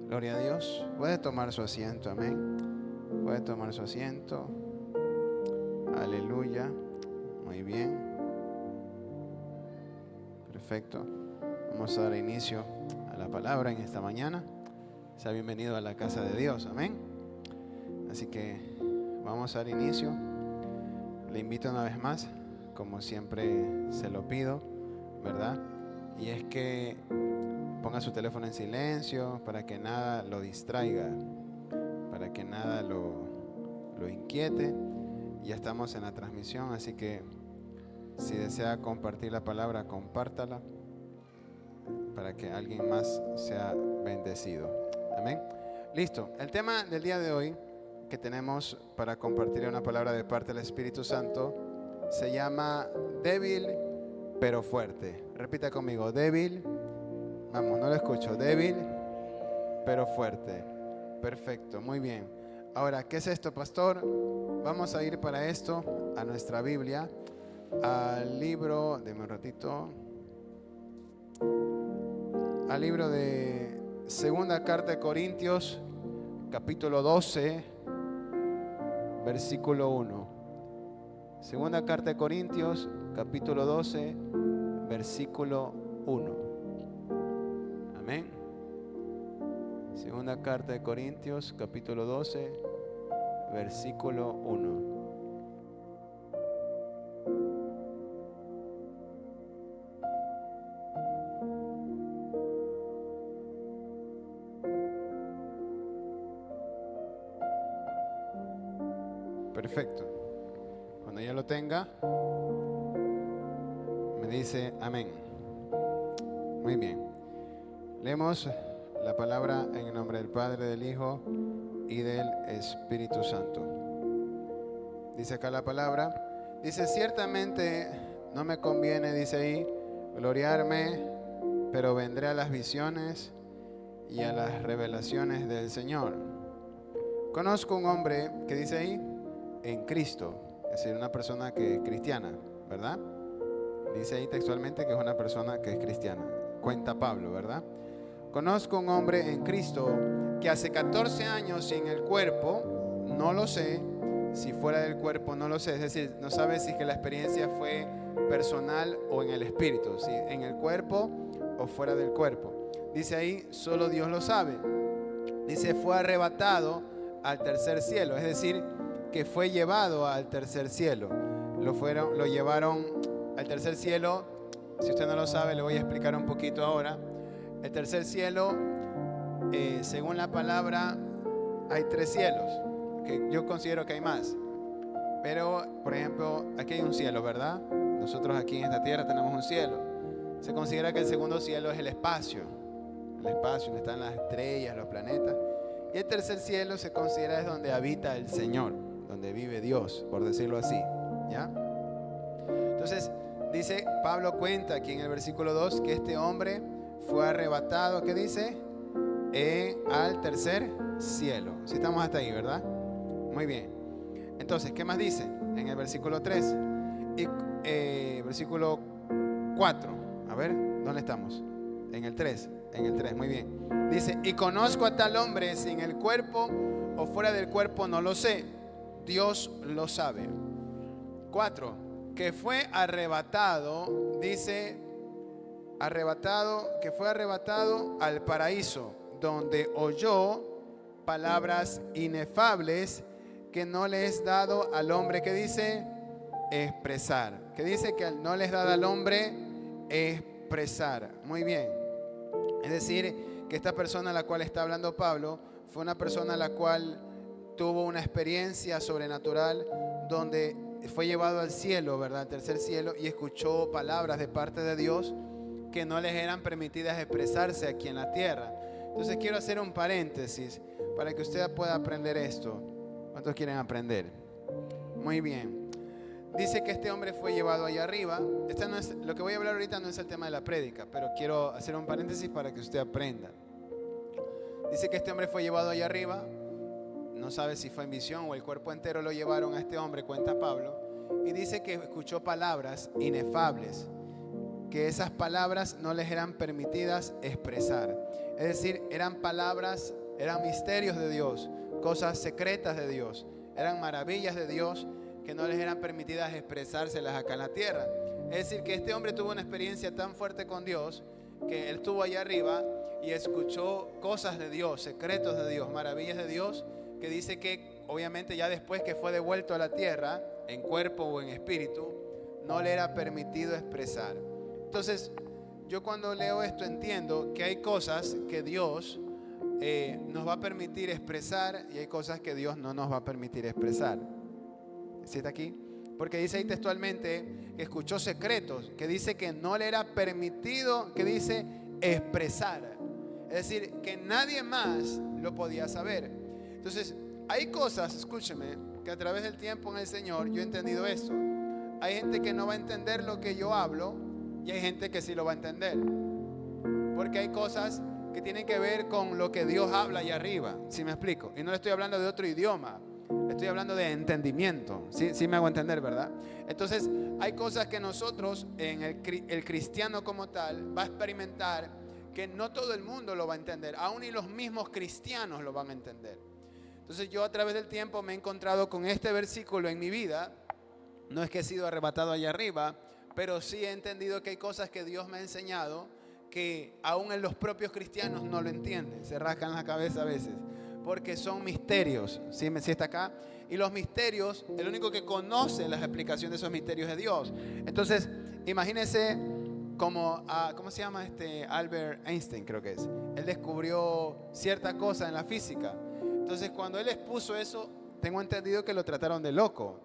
Gloria a Dios. Puede tomar su asiento, amén. Puede tomar su asiento. Aleluya. Muy bien. Perfecto. Vamos a dar inicio a la palabra en esta mañana. Sea bienvenido a la casa de Dios, amén. Así que vamos a dar inicio. Le invito una vez más, como siempre se lo pido, ¿verdad? Y es que ponga su teléfono en silencio para que nada lo distraiga, para que nada lo inquiete. Ya estamos en la transmisión, así que si desea compartir la palabra, compártala para que alguien más sea bendecido. Amén. Listo. El tema del día de hoy que tenemos para compartir una palabra de parte del Espíritu Santo se llama débil pero fuerte. Repita conmigo, débil. Vamos, no lo escucho. Débil pero fuerte. Perfecto, muy bien. Ahora, ¿qué es esto, pastor? Vamos a ir para esto a nuestra Biblia, al libro, deme un ratito, al libro de Segunda Carta de Corintios, capítulo 12, versículo 1. Segunda Carta de Corintios, capítulo 12, versículo 1. Amén. Segunda Carta de Corintios, capítulo 12, versículo 1. Perfecto. Cuando ya lo tenga, me dice amén. Muy bien. Leemos la palabra en el nombre del Padre, del Hijo y del Espíritu Santo. Dice acá la palabra. Dice, ciertamente no me conviene, dice ahí, gloriarme, pero vendré a las visiones y a las revelaciones del Señor. Conozco un hombre que dice ahí, en Cristo, es decir, una persona que es cristiana, ¿verdad? Dice ahí textualmente que es una persona que es cristiana. Cuenta Pablo, ¿verdad? Conozco un hombre en Cristo que hace 14 años en el cuerpo, no lo sé, si fuera del cuerpo no lo sé, es decir, no sabe si que la experiencia fue personal o en el espíritu, si en el cuerpo o fuera del cuerpo. Dice ahí, solo Dios lo sabe. Dice, fue arrebatado al tercer cielo, es decir, que fue llevado al tercer cielo. Lo llevaron al tercer cielo. Si usted no lo sabe, le voy a explicar un poquito ahora. El tercer cielo, según la palabra, hay 3 cielos, que yo considero que hay más. Pero, por ejemplo, aquí hay un cielo, ¿verdad? Nosotros aquí en esta tierra tenemos un cielo. Se considera que el segundo cielo es el espacio. El espacio donde están las estrellas, los planetas. Y el tercer cielo se considera es donde habita el Señor, donde vive Dios, por decirlo así, ¿ya? Entonces, dice, Pablo cuenta aquí en el versículo 2 que este hombre fue arrebatado, ¿qué dice? Al tercer cielo. Si estamos hasta ahí, ¿verdad? Muy bien. Entonces, ¿qué más dice? En el versículo 3 y versículo 4. A ver, ¿dónde estamos? En el 3. En el 3, muy bien. Dice, y conozco a tal hombre, si en el cuerpo o fuera del cuerpo no lo sé. Dios lo sabe. 4. Que fue arrebatado, dice, que fue arrebatado al paraíso, donde oyó palabras inefables que no le es dado al hombre, que dice, expresar. Que dice que no les da al hombre expresar. Muy bien. Es decir, que esta persona a la cual está hablando Pablo fue una persona a la cual tuvo una experiencia sobrenatural donde fue llevado al cielo, ¿verdad? Al tercer cielo, y escuchó palabras de parte de Dios que no les eran permitidas expresarse aquí en la tierra. Entonces quiero hacer un paréntesis para que usted pueda aprender esto. ¿Cuántos quieren aprender? Muy bien. Dice que este hombre fue llevado allá arriba. Lo que voy a hablar ahorita no es el tema de la prédica, pero quiero hacer un paréntesis para que usted aprenda. Dice que este hombre fue llevado allá arriba. No sabe si fue en visión o el cuerpo entero lo llevaron a este hombre, cuenta Pablo. Y dice que escuchó palabras inefables, que esas palabras no les eran permitidas expresar. Es decir, eran palabras, eran misterios de Dios, cosas secretas de Dios, eran maravillas de Dios que no les eran permitidas expresárselas acá en la tierra. Es decir, que este hombre tuvo una experiencia tan fuerte con Dios que él estuvo allá arriba y escuchó cosas de Dios, secretos de Dios, maravillas de Dios, que dice que obviamente ya después que fue devuelto a la tierra, en cuerpo o en espíritu, no le era permitido expresar. Entonces, yo cuando leo esto entiendo que hay cosas que Dios nos va a permitir expresar y hay cosas que Dios no nos va a permitir expresar. ¿Sí está aquí? Porque dice ahí textualmente que escuchó secretos, que dice que no le era permitido, que dice expresar. Es decir, que nadie más lo podía saber. Entonces, hay cosas, escúcheme, que a través del tiempo en el Señor yo he entendido esto. Hay gente que no va a entender lo que yo hablo y hay gente que sí lo va a entender. Porque hay cosas que tienen que ver con lo que Dios habla allá arriba, ¿sí me explico? Y no le estoy hablando de otro idioma, estoy hablando de entendimiento, ¿sí me hago entender, verdad? Entonces, hay cosas que nosotros, en el cristiano como tal, va a experimentar que no todo el mundo lo va a entender, aún y los mismos cristianos lo van a entender. Entonces, yo a través del tiempo me he encontrado con este versículo en mi vida. No es que he sido arrebatado allá arriba, pero sí he entendido que hay cosas que Dios me ha enseñado que aún en los propios cristianos no lo entienden, se rascan la cabeza a veces, porque son misterios, ¿sí está acá? Y los misterios, el único que conoce las explicaciones de esos misterios es Dios. Entonces, imagínense como, ¿cómo se llama Albert Einstein, creo que es? Él descubrió cierta cosa en la física. Entonces, cuando él expuso eso, tengo entendido que lo trataron de loco,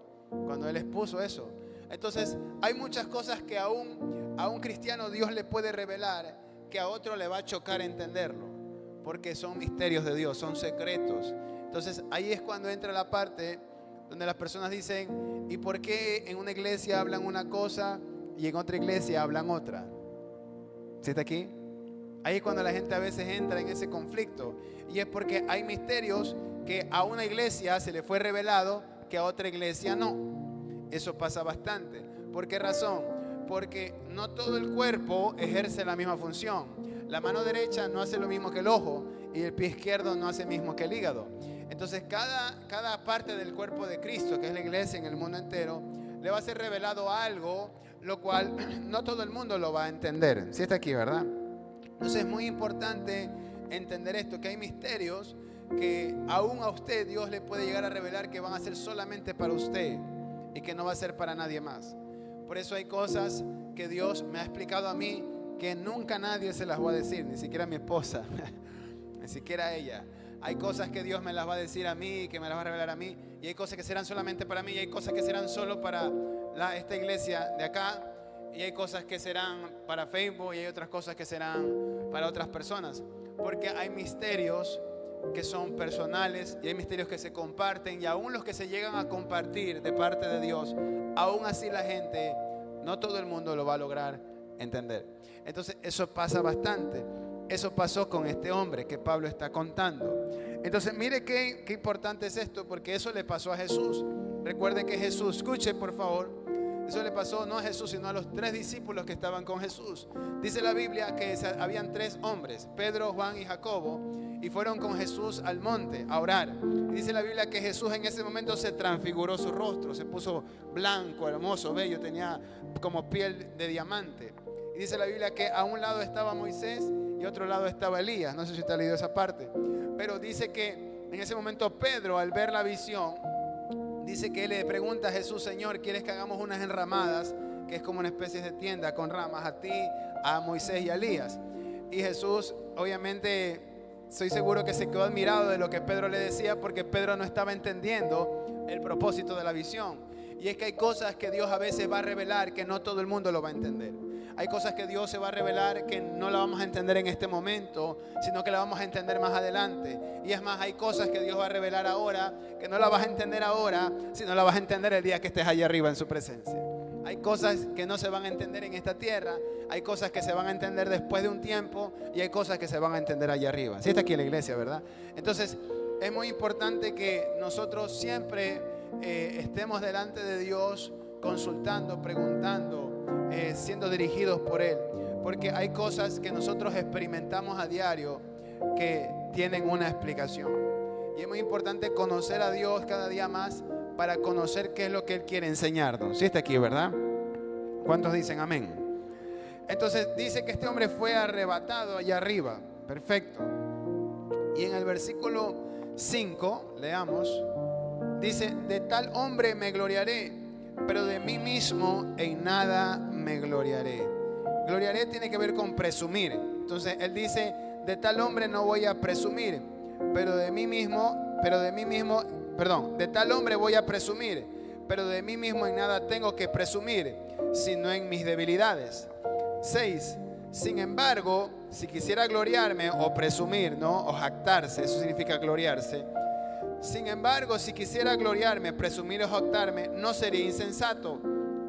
cuando él expuso eso. Entonces, hay muchas cosas que a un cristiano Dios le puede revelar que a otro le va a chocar entenderlo, porque son misterios de Dios, son secretos. Entonces, ahí es cuando entra la parte donde las personas dicen, ¿y por qué en una iglesia hablan una cosa y en otra iglesia hablan otra? ¿Sí está aquí? Ahí es cuando la gente a veces entra en ese conflicto. Y es porque hay misterios que a una iglesia se le fue revelado que a otra iglesia no. Eso pasa bastante. ¿Por qué razón? Porque no todo el cuerpo ejerce la misma función. La mano derecha no hace lo mismo que el ojo y el pie izquierdo no hace lo mismo que el hígado. Entonces cada parte del cuerpo de Cristo, que es la iglesia en el mundo entero, le va a ser revelado algo, lo cual no todo el mundo lo va a entender. ¿Sí está aquí, verdad? Entonces es muy importante entender esto, que hay misterios que aún a usted Dios le puede llegar a revelar que van a ser solamente para usted y que no va a ser para nadie más. Por eso hay cosas que Dios me ha explicado a mí que nunca nadie se las va a decir, ni siquiera mi esposa, ni siquiera ella. Hay cosas que Dios me las va a decir a mí, que me las va a revelar a mí, y hay cosas que serán solamente para mí, y hay cosas que serán solo para esta iglesia de acá, y hay cosas que serán para Facebook, y hay otras cosas que serán para otras personas, porque hay misterios que son personales y hay misterios que se comparten, y aún los que se llegan a compartir de parte de Dios, aún así la gente, no todo el mundo lo va a lograr entender. Entonces eso pasa bastante. Eso pasó con este hombre que Pablo está contando. Entonces mire qué importante es esto, porque eso le pasó a Jesús. Recuerden que Jesús, escuche por favor, eso le pasó no a Jesús sino a los 3 discípulos que estaban con Jesús. Dice la Biblia que habían 3 hombres, Pedro, Juan y Jacobo, y fueron con Jesús al monte a orar. Y dice la Biblia que Jesús en ese momento se transfiguró su rostro, se puso blanco, hermoso, bello, tenía como piel de diamante. Y dice la Biblia que a un lado estaba Moisés y otro lado estaba Elías. No sé si usted ha leído esa parte, pero dice que en ese momento Pedro, al ver la visión, dice que él le pregunta a Jesús: Señor, ¿quieres que hagamos unas enramadas? Que es como una especie de tienda con ramas, a ti, a Moisés y a Elías. Y Jesús, obviamente, estoy seguro que se quedó admirado de lo que Pedro le decía, porque Pedro no estaba entendiendo el propósito de la visión. Y es que hay cosas que Dios a veces va a revelar que no todo el mundo lo va a entender. Hay cosas que Dios se va a revelar que no la vamos a entender en este momento, sino que la vamos a entender más adelante. Y es más, hay cosas que Dios va a revelar ahora que no la vas a entender ahora, sino la vas a entender el día que estés allá arriba en su presencia. Hay cosas que no se van a entender en esta tierra, hay cosas que se van a entender después de un tiempo y hay cosas que se van a entender allá arriba. Sí está aquí en la iglesia, ¿verdad? Entonces, es muy importante que nosotros siempre estemos delante de Dios consultando, preguntando, siendo dirigidos por Él, porque hay cosas que nosotros experimentamos a diario que tienen una explicación. Y es muy importante conocer a Dios cada día más para conocer qué es lo que Él quiere enseñarnos. ¿Sí está aquí, verdad? ¿Cuántos dicen amén? Entonces dice que este hombre fue arrebatado allá arriba. Perfecto. Y en el versículo 5, leamos, dice: de tal hombre me gloriaré, pero de mí mismo en nada me gloriaré. Gloriaré tiene que ver con presumir. Entonces él dice: de tal hombre no voy a presumir, de tal hombre voy a presumir, pero de mí mismo en nada tengo que presumir, sino en mis debilidades. 6. Sin embargo, si quisiera gloriarme o presumir, ¿no? O jactarse, eso significa gloriarse. Sin embargo, si quisiera gloriarme, presumir o jactarme, no sería insensato,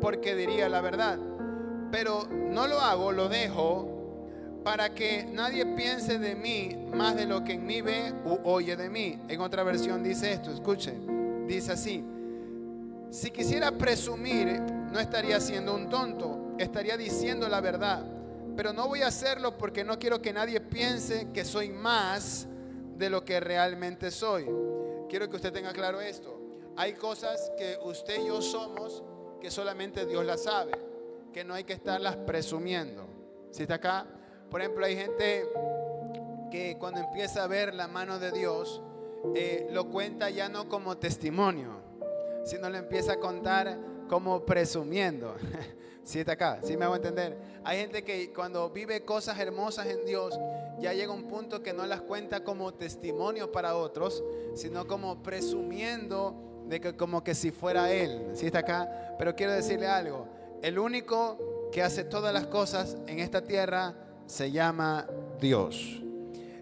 porque diría la verdad. Pero no lo hago, lo dejo, para que nadie piense de mí más de lo que en mí ve u oye de mí. En otra versión dice esto, escuche, dice así: si quisiera presumir, no estaría siendo un tonto, estaría diciendo la verdad. Pero no voy a hacerlo porque no quiero que nadie piense que soy más de lo que realmente soy. Quiero que usted tenga claro esto. Hay cosas que usted y yo somos que solamente Dios las sabe, que no hay que estarlas presumiendo. ¿Sí está acá? Por ejemplo, hay gente que cuando empieza a ver la mano de Dios, lo cuenta ya no como testimonio, sino lo empieza a contar como presumiendo. ¿Sí está acá? ¿Sí me hago entender? Hay gente que cuando vive cosas hermosas en Dios, ya llega un punto que no las cuenta como testimonio para otros, sino como presumiendo de que como que si fuera Él. ¿Sí está acá? Pero quiero decirle algo: el único que hace todas las cosas en esta tierra se llama Dios.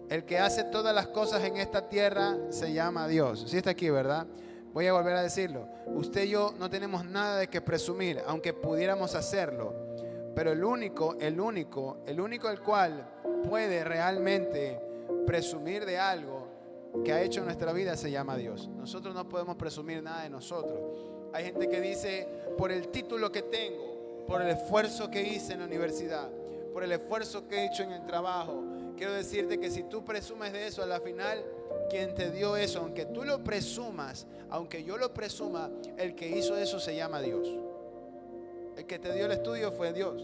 El que hace todas las cosas en esta tierra se llama Dios. ¿Sí está aquí, verdad? Voy a volver a decirlo. Usted y yo no tenemos nada de que presumir, aunque pudiéramos hacerlo. Pero el único el cual puede realmente presumir de algo que ha hecho en nuestra vida se llama Dios. Nosotros no podemos presumir nada de nosotros. Hay gente que dice: por el título que tengo, por el esfuerzo que hice en la universidad, por el esfuerzo que he hecho en el trabajo. Quiero decirte que si tú presumes de eso, a la final, quien te dio eso, aunque tú lo presumas, aunque yo lo presuma, el que hizo eso se llama Dios. El que te dio el estudio fue Dios.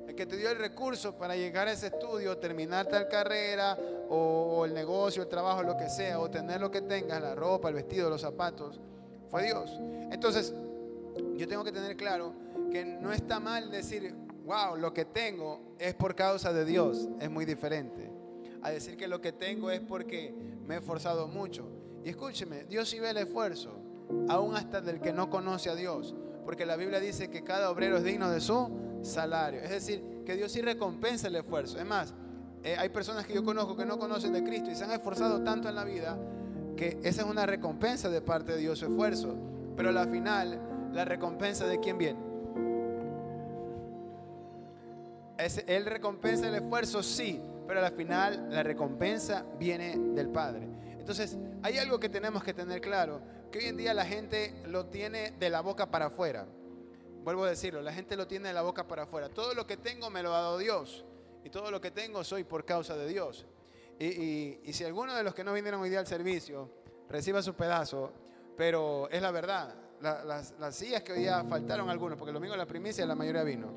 El que te dio el recurso para llegar a ese estudio, terminar tal carrera, o el negocio, el trabajo, lo que sea, o tener lo que tengas, la ropa, el vestido, los zapatos, fue Dios. Entonces, yo tengo que tener claro que no está mal decir: wow, lo que tengo es por causa de Dios. Es muy diferente a decir que lo que tengo es porque me he esforzado mucho. Y escúcheme, Dios sí ve el esfuerzo, aún hasta del que no conoce a Dios, porque la Biblia dice que cada obrero es digno de su salario. Es decir, que Dios sí recompensa el esfuerzo. Es más, hay personas que yo conozco que no conocen de Cristo y se han esforzado tanto en la vida que esa es una recompensa de parte de Dios, su esfuerzo. Pero al final, la recompensa ¿de quién viene? Él recompensa el esfuerzo, sí, pero al final la recompensa viene del Padre. Entonces, hay algo que tenemos que tener claro, que hoy en día la gente lo tiene de la boca para afuera. Vuelvo a decirlo, la gente lo tiene de la boca para afuera. Todo lo que tengo me lo ha dado Dios, y todo lo que tengo soy por causa de Dios. Y si alguno de los que no vinieron hoy día al servicio reciba su pedazo, pero es la verdad, las sillas que hoy día faltaron algunos, porque el domingo la primicia la mayoría vino,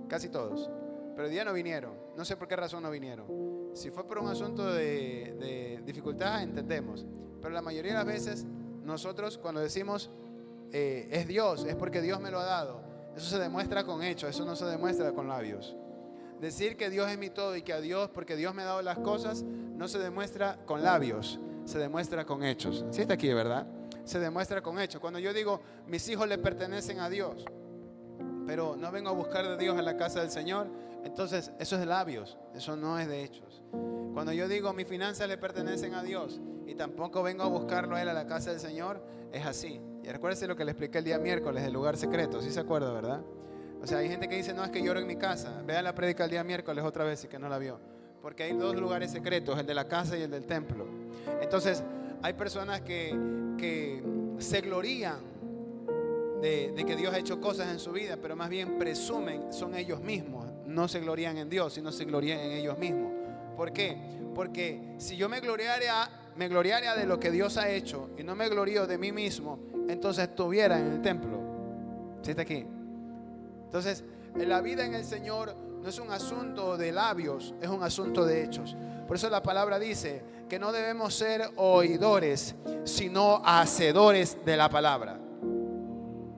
casi todos. Pero hoy día no vinieron, no sé por qué razón no vinieron. Si fue por un asunto de dificultad, entendemos. Pero la mayoría de las veces nosotros cuando decimos es Dios, es porque Dios me lo ha dado. Eso se demuestra con hechos, eso no se demuestra con labios. Decir que Dios es mi todo y que a Dios, porque Dios me ha dado las cosas, no se demuestra con labios, se demuestra con hechos. ¿Sí está aquí, verdad? Se demuestra con hechos. Cuando yo digo mis hijos le pertenecen a Dios, pero no vengo a buscar de Dios en la casa del Señor, entonces eso es de labios, eso no es de hechos. Cuando yo digo mis finanzas le pertenecen a Dios y tampoco vengo a buscarlo a Él a la casa del Señor, es así. Y recuérdese lo que le expliqué el día miércoles del lugar secreto, ¿sí se acuerda, verdad? O sea, hay gente que dice: no, es que lloro en mi casa. Vea la prédica el día miércoles otra vez, y que no la vio, porque hay dos lugares secretos, el de la casa y el del templo. Entonces hay personas que se glorían de que Dios ha hecho cosas en su vida, pero más bien presumen, son ellos mismos. No se glorían en Dios, sino se glorían en ellos mismos. ¿Por qué? Porque si yo me gloriaría de lo que Dios ha hecho y no me glorío de mí mismo, entonces estuviera en el templo. ¿Sí está aquí? Entonces, la vida en el Señor no es un asunto de labios, es un asunto de hechos. Por eso la palabra dice que no debemos ser oidores, sino hacedores de la palabra.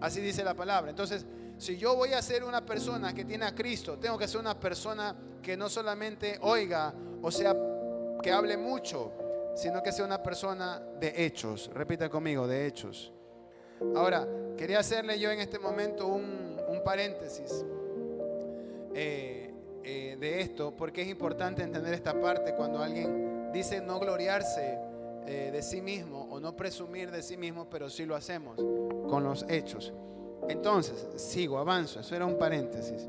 Así dice la palabra. Entonces, si yo voy a ser una persona que tiene a Cristo, tengo que ser una persona que no solamente oiga, o sea, que hable mucho, sino que sea una persona de hechos. Repita conmigo, de hechos. Ahora, quería hacerle yo en este momento un paréntesis de esto, porque es importante entender esta parte cuando alguien dice no gloriarse de sí mismo o no presumir de sí mismo, pero sí lo hacemos con los hechos. Entonces, sigo, avanzo. Eso era un paréntesis.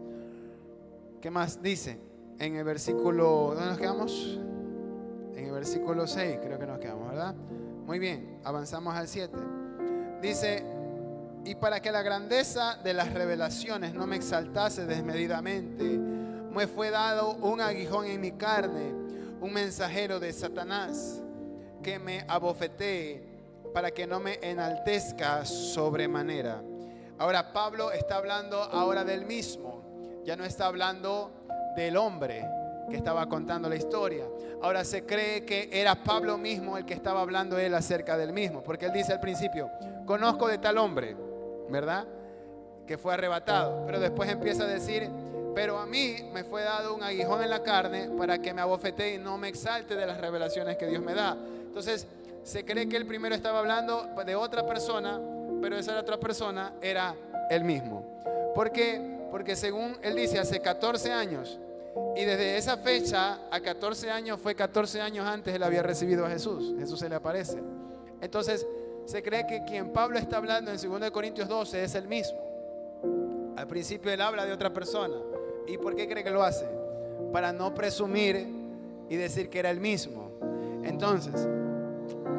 ¿Qué más dice? En el versículo, ¿dónde nos quedamos? En el versículo 6 creo que nos quedamos, ¿verdad? Muy bien, avanzamos al 7. Dice: y para que la grandeza de las revelaciones no me exaltase desmedidamente, me fue dado un aguijón en mi carne, un mensajero de Satanás, que me abofetee para que no me enaltezca sobremanera. Ahora Pablo está hablando ahora del mismo, ya no está hablando del hombre que estaba contando la historia. Ahora se cree que era Pablo mismo el que estaba hablando él acerca del mismo, porque él dice al principio: conozco de tal hombre, ¿verdad?, que fue arrebatado. Pero después empieza a decir: pero a mí me fue dado un aguijón en la carne para que me abofetee y no me exalte de las revelaciones que Dios me da. Entonces se cree que él primero estaba hablando de otra persona, pero esa otra persona era él mismo. ¿Por qué? Porque según él dice, hace 14 años, y desde esa fecha a 14 años fue 14 años antes él había recibido a Jesús. Jesús se le aparece. Entonces se cree que quien Pablo está hablando en 2 Corintios 12 es el mismo. Al principio él habla de otra persona. ¿Y por qué cree que lo hace? Para no presumir y decir que era el mismo. Entonces,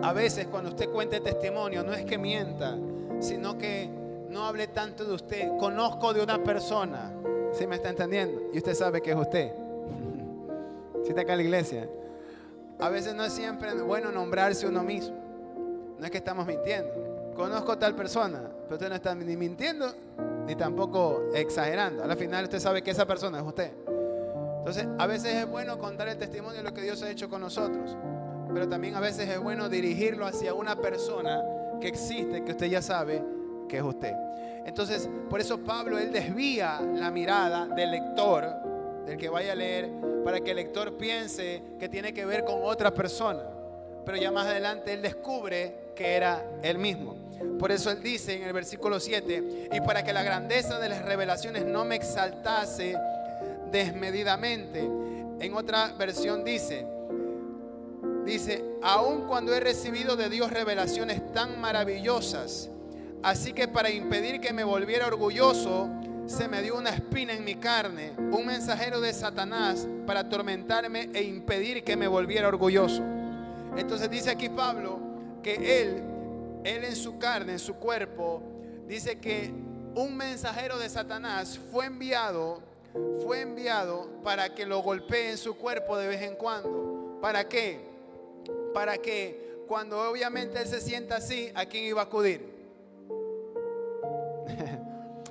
a veces cuando usted cuente testimonio, no es que mienta, sino que no hable tanto de usted. Conozco de una persona, ¿sí me está entendiendo? Y usted sabe que es usted. ¿Sí está acá en la iglesia? A veces no es siempre bueno nombrarse uno mismo. No es que estamos mintiendo. Conozco a tal persona, pero usted no está ni mintiendo ni tampoco exagerando. Al final usted sabe que esa persona es usted. Entonces, a veces es bueno contar el testimonio de lo que Dios ha hecho con nosotros, pero también a veces es bueno dirigirlo hacia una persona que existe, que usted ya sabe que es usted. Entonces, por eso Pablo, él desvía la mirada del lector, del que vaya a leer, para que el lector piense que tiene que ver con otra persona. Pero ya más adelante él descubre que era él mismo. Por eso él dice en el versículo 7: y para que la grandeza de las revelaciones no me exaltase desmedidamente. En otra versión dice, aun cuando he recibido de Dios revelaciones tan maravillosas, así que para impedir que me volviera orgulloso, se me dio una espina en mi carne, un mensajero de Satanás para atormentarme e impedir que me volviera orgulloso. Entonces dice aquí Pablo que él en su carne, en su cuerpo, dice que un mensajero de Satanás fue enviado para que lo golpee en su cuerpo de vez en cuando. ¿Para qué? Para que cuando obviamente él se sienta así, ¿a quién iba a acudir?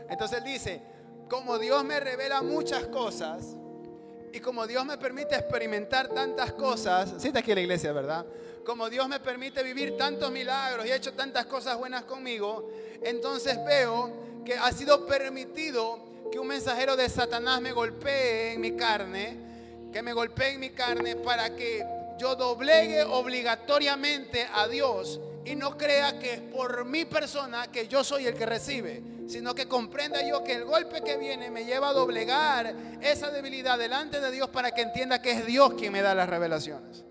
Entonces él dice: como Dios me revela muchas cosas y como Dios me permite experimentar tantas cosas, sí está aquí en la iglesia, ¿verdad? Como Dios me permite vivir tantos milagros y ha hecho tantas cosas buenas conmigo, entonces veo que ha sido permitido que un mensajero de Satanás me golpee en mi carne, para que yo doblegue obligatoriamente a Dios y no crea que es por mi persona que yo soy el que recibe, sino que comprenda yo que el golpe que viene me lleva a doblegar esa debilidad delante de Dios para que entienda que es Dios quien me da las revelaciones.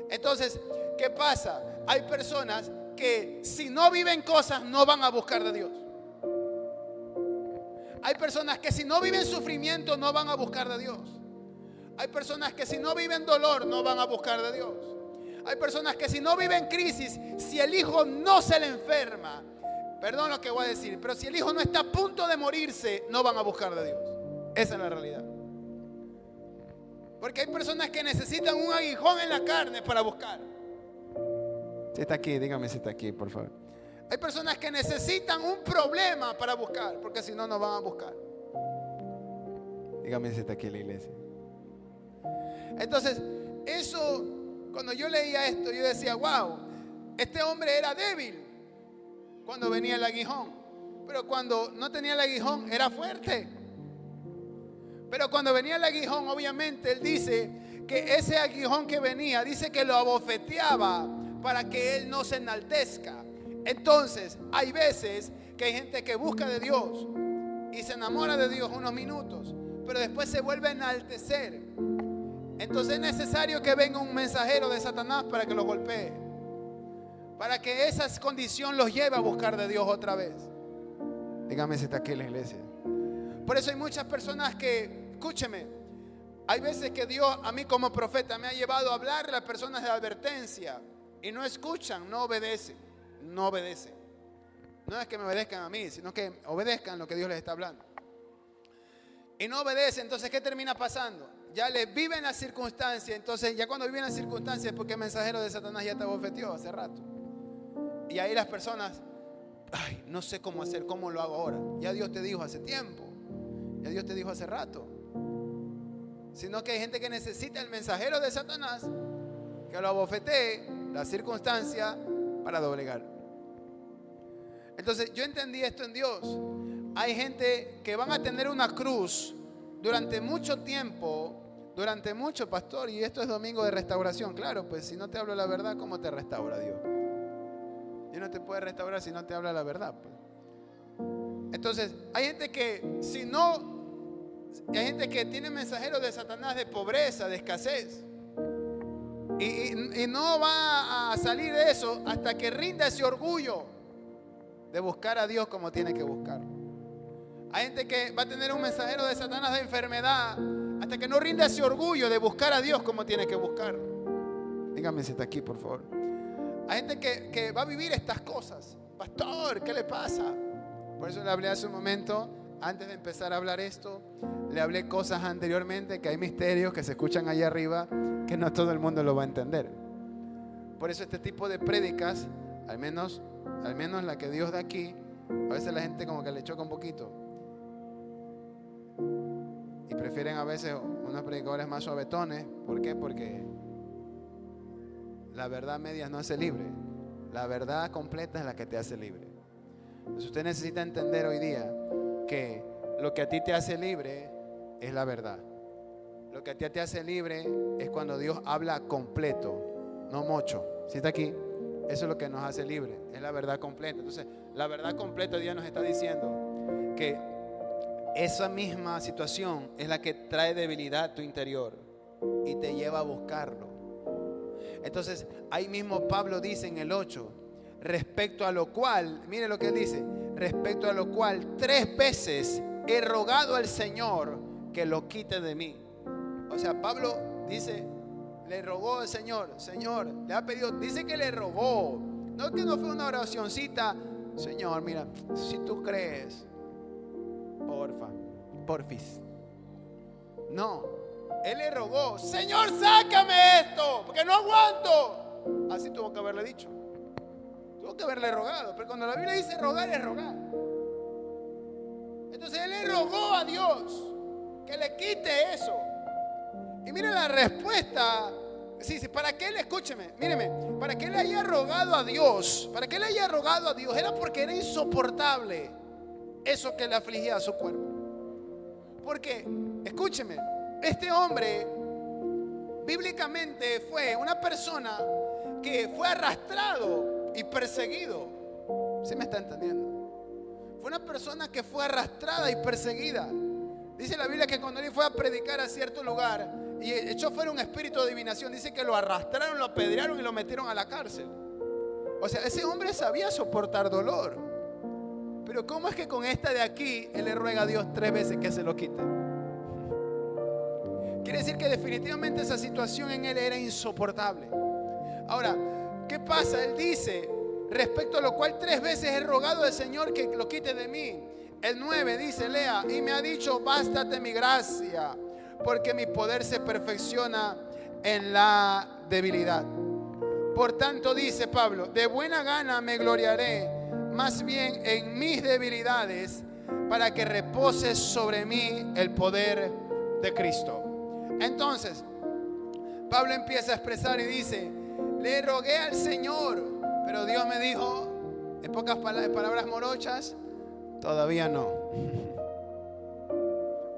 Entonces, ¿qué pasa? Hay personas que si no viven cosas no van a buscar de Dios. Hay personas que si no viven sufrimiento no van a buscar de Dios. Hay personas que si no viven dolor no van a buscar de Dios. Hay personas que si no viven crisis, si el hijo no se le enferma, perdón lo que voy a decir, pero si el hijo no está a punto de morirse, no van a buscar de Dios. Esa es la realidad. Porque hay personas que necesitan un aguijón en la carne para buscar. Si está aquí, dígame si está aquí, por favor. Hay personas que necesitan un problema para buscar, porque si no, no van a buscar. Dígame si está aquí en la iglesia. Entonces, eso, cuando yo leía esto, yo decía, wow, este hombre era débil cuando venía el aguijón, pero cuando no tenía el aguijón era fuerte. Pero cuando venía el aguijón, obviamente, él dice que ese aguijón que venía, dice que lo abofeteaba para que él no se enaltezca. Entonces, hay veces que hay gente que busca de Dios y se enamora de Dios unos minutos, pero después se vuelve a enaltecer. Entonces es necesario que venga un mensajero de Satanás para que los golpee, para que esa condición los lleve a buscar de Dios otra vez. Dígame si está aquí en la iglesia. Por eso hay muchas personas que, escúcheme, hay veces que Dios a mí como profeta me ha llevado a hablar a las personas de advertencia y no escuchan, no obedecen. No obedecen. No es que me obedezcan a mí, sino que obedezcan lo que Dios les está hablando. Y no obedecen, entonces ¿qué termina pasando? Ya les viven la circunstancia. Entonces ya cuando viven la circunstancia es porque el mensajero de Satanás ya te bofeteó hace rato. Y ahí las personas, ay, no sé cómo hacer, cómo lo hago ahora. Ya Dios te dijo hace tiempo, ya Dios te dijo hace rato. Sino que hay gente que necesita el mensajero de Satanás que lo abofetee la circunstancia para doblegar. Entonces yo entendí esto en Dios. Hay gente que van a tener una cruz durante mucho tiempo, durante mucho, pastor, y esto es domingo de restauración. Claro, pues si no te hablo la verdad, ¿cómo te restaura Dios? Dios no te puede restaurar si no te habla la verdad, pues. Entonces hay gente que si no, hay gente que tiene mensajeros de Satanás de pobreza, de escasez, y no va a salir de eso hasta que rinda ese orgullo de buscar a Dios como tiene que buscar. Hay gente que va a tener un mensajero de Satanás de enfermedad hasta que no rinda ese orgullo de buscar a Dios como tiene que buscar. Dígame si está aquí, por favor. Hay gente que va a vivir estas cosas. Pastor, ¿qué le pasa? Por eso le hablé hace un momento, antes de empezar a hablar esto, le hablé cosas anteriormente, que hay misterios que se escuchan allá arriba, que no todo el mundo lo va a entender. Por eso este tipo de prédicas, al menos la que Dios da aquí, a veces la gente como que le choca un poquito y prefieren a veces unos predicadores más suavetones. ¿Por qué? Porque la verdad medias no hace libre, la verdad completa es la que te hace libre. Entonces usted necesita entender hoy día que lo que a ti te hace libre es la verdad. Lo que a ti te hace libre es cuando Dios habla completo, no mocho. ¿Sí está aquí? Eso es lo que nos hace libre, es la verdad completa. Entonces, la verdad completa Dios nos está diciendo que esa misma situación es la que trae debilidad a tu interior y te lleva a buscarlo. Entonces, ahí mismo Pablo dice en el 8, respecto a lo cual, mire lo que él dice, respecto a lo cual 3 veces he rogado al Señor que lo quite de mí. O sea, Pablo dice, le rogó al Señor, Señor, le ha pedido, dice que le rogó, no que no fue una oracioncita, Señor, mira, si tú crees, porfis. No, él le rogó, Señor, sácame esto, porque no aguanto. Así tuvo que haberle dicho, tuvo que haberle rogado, pero cuando la Biblia dice rogar, es rogar. Entonces él le rogó a Dios que le quite eso. Y mire la respuesta. Sí, para que él, escúcheme, míreme, para que él haya rogado a Dios, era porque era insoportable eso que le afligía a su cuerpo. Porque, escúcheme, este hombre bíblicamente fue una persona que fue arrastrado y perseguido. ¿Sí me está entendiendo? Fue una persona que fue arrastrada y perseguida. Dice la Biblia que cuando él fue a predicar a cierto lugar y echó fuera un espíritu de adivinación, dice que lo arrastraron, lo apedrearon y lo metieron a la cárcel. O sea, ese hombre sabía soportar dolor. Pero ¿cómo es que con esta de aquí él le ruega a Dios 3 veces que se lo quite? Quiere decir que definitivamente esa situación en él era insoportable. Ahora, ¿qué pasa? Él dice, respecto a lo cual 3 veces he rogado al Señor que lo quite de mí. El 9 dice, lea, y me ha dicho, bástate mi gracia, porque mi poder se perfecciona en la debilidad. Por tanto, dice Pablo, de buena gana me gloriaré, más bien en mis debilidades, para que repose sobre mí el poder de Cristo. Entonces, Pablo empieza a expresar y dice, le rogué al Señor, pero Dios me dijo, en pocas palabras morochas, todavía no.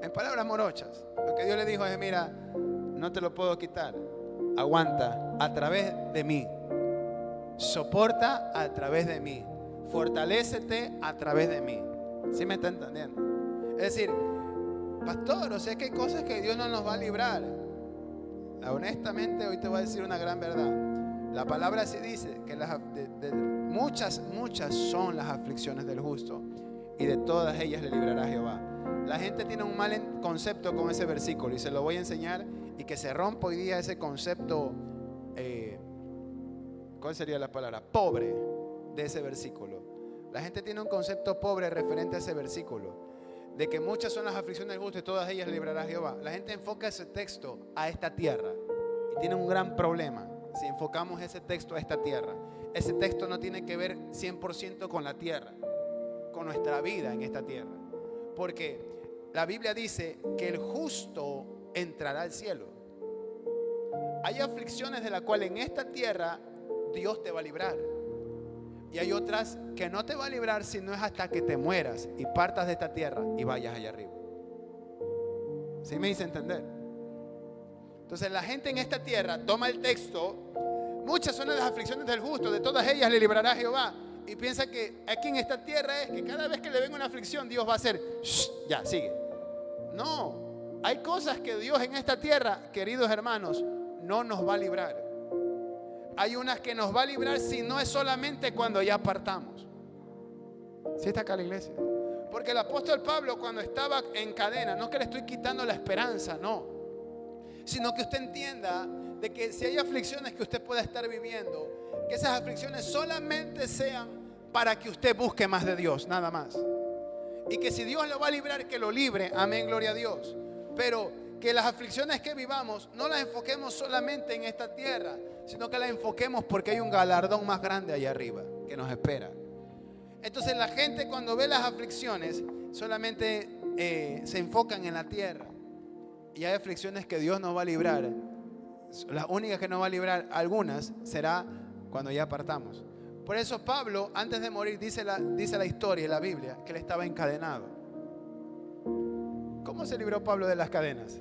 En palabras morochas, lo que Dios le dijo es, mira, no te lo puedo quitar, aguanta a través de mí, soporta a través de mí, fortalécete a través de mí. ¿Sí me está entendiendo? Es decir, pastor, o sea que hay cosas que Dios no nos va a librar. Honestamente, hoy te voy a decir una gran verdad. La palabra sí dice que muchas son las aflicciones del justo, y de todas ellas le librará Jehová. La gente tiene un mal concepto con ese versículo, y se lo voy a enseñar, y que se rompa hoy día ese concepto, ¿cuál sería la palabra? Pobre de ese versículo. La gente tiene un concepto pobre referente a ese versículo, de que muchas son las aflicciones del justo y todas ellas librará Jehová. La gente enfoca ese texto a esta tierra y tiene un gran problema si enfocamos ese texto a esta tierra. Ese texto no tiene que ver 100% con la tierra, con nuestra vida en esta tierra, porque la Biblia dice que el justo entrará al cielo. Hay aflicciones de las cuales en esta tierra Dios te va a librar, y hay otras que no te va a librar si no es hasta que te mueras y partas de esta tierra y vayas allá arriba. ¿Sí me hice entender? Entonces la gente en esta tierra toma el texto, muchas son las aflicciones del justo, de todas ellas le librará Jehová, y piensa que aquí en esta tierra es que cada vez que le venga una aflicción Dios va a hacer, ya, sigue. No, hay cosas que Dios en esta tierra, queridos hermanos, no nos va a librar. Hay unas que nos va a librar si no es solamente cuando ya partamos. ¿Sí está acá la iglesia? Porque el apóstol Pablo, cuando estaba en cadena, no que le estoy quitando la esperanza, no, sino que usted entienda de que si hay aflicciones que usted pueda estar viviendo, que esas aflicciones solamente sean para que usted busque más de Dios, nada más. Y que si Dios lo va a librar, que lo libre, amén, gloria a Dios. Pero que las aflicciones que vivamos no las enfoquemos solamente en esta tierra, sino que las enfoquemos porque hay un galardón más grande allá arriba que nos espera. Entonces la gente, cuando ve las aflicciones, solamente se enfocan en la tierra. Y hay aflicciones que Dios nos va a librar. Las únicas que nos va a librar, algunas, será cuando ya partamos. Por eso Pablo, antes de morir, dice la historia en la Biblia que él estaba encadenado. ¿Cómo se libró Pablo de las cadenas?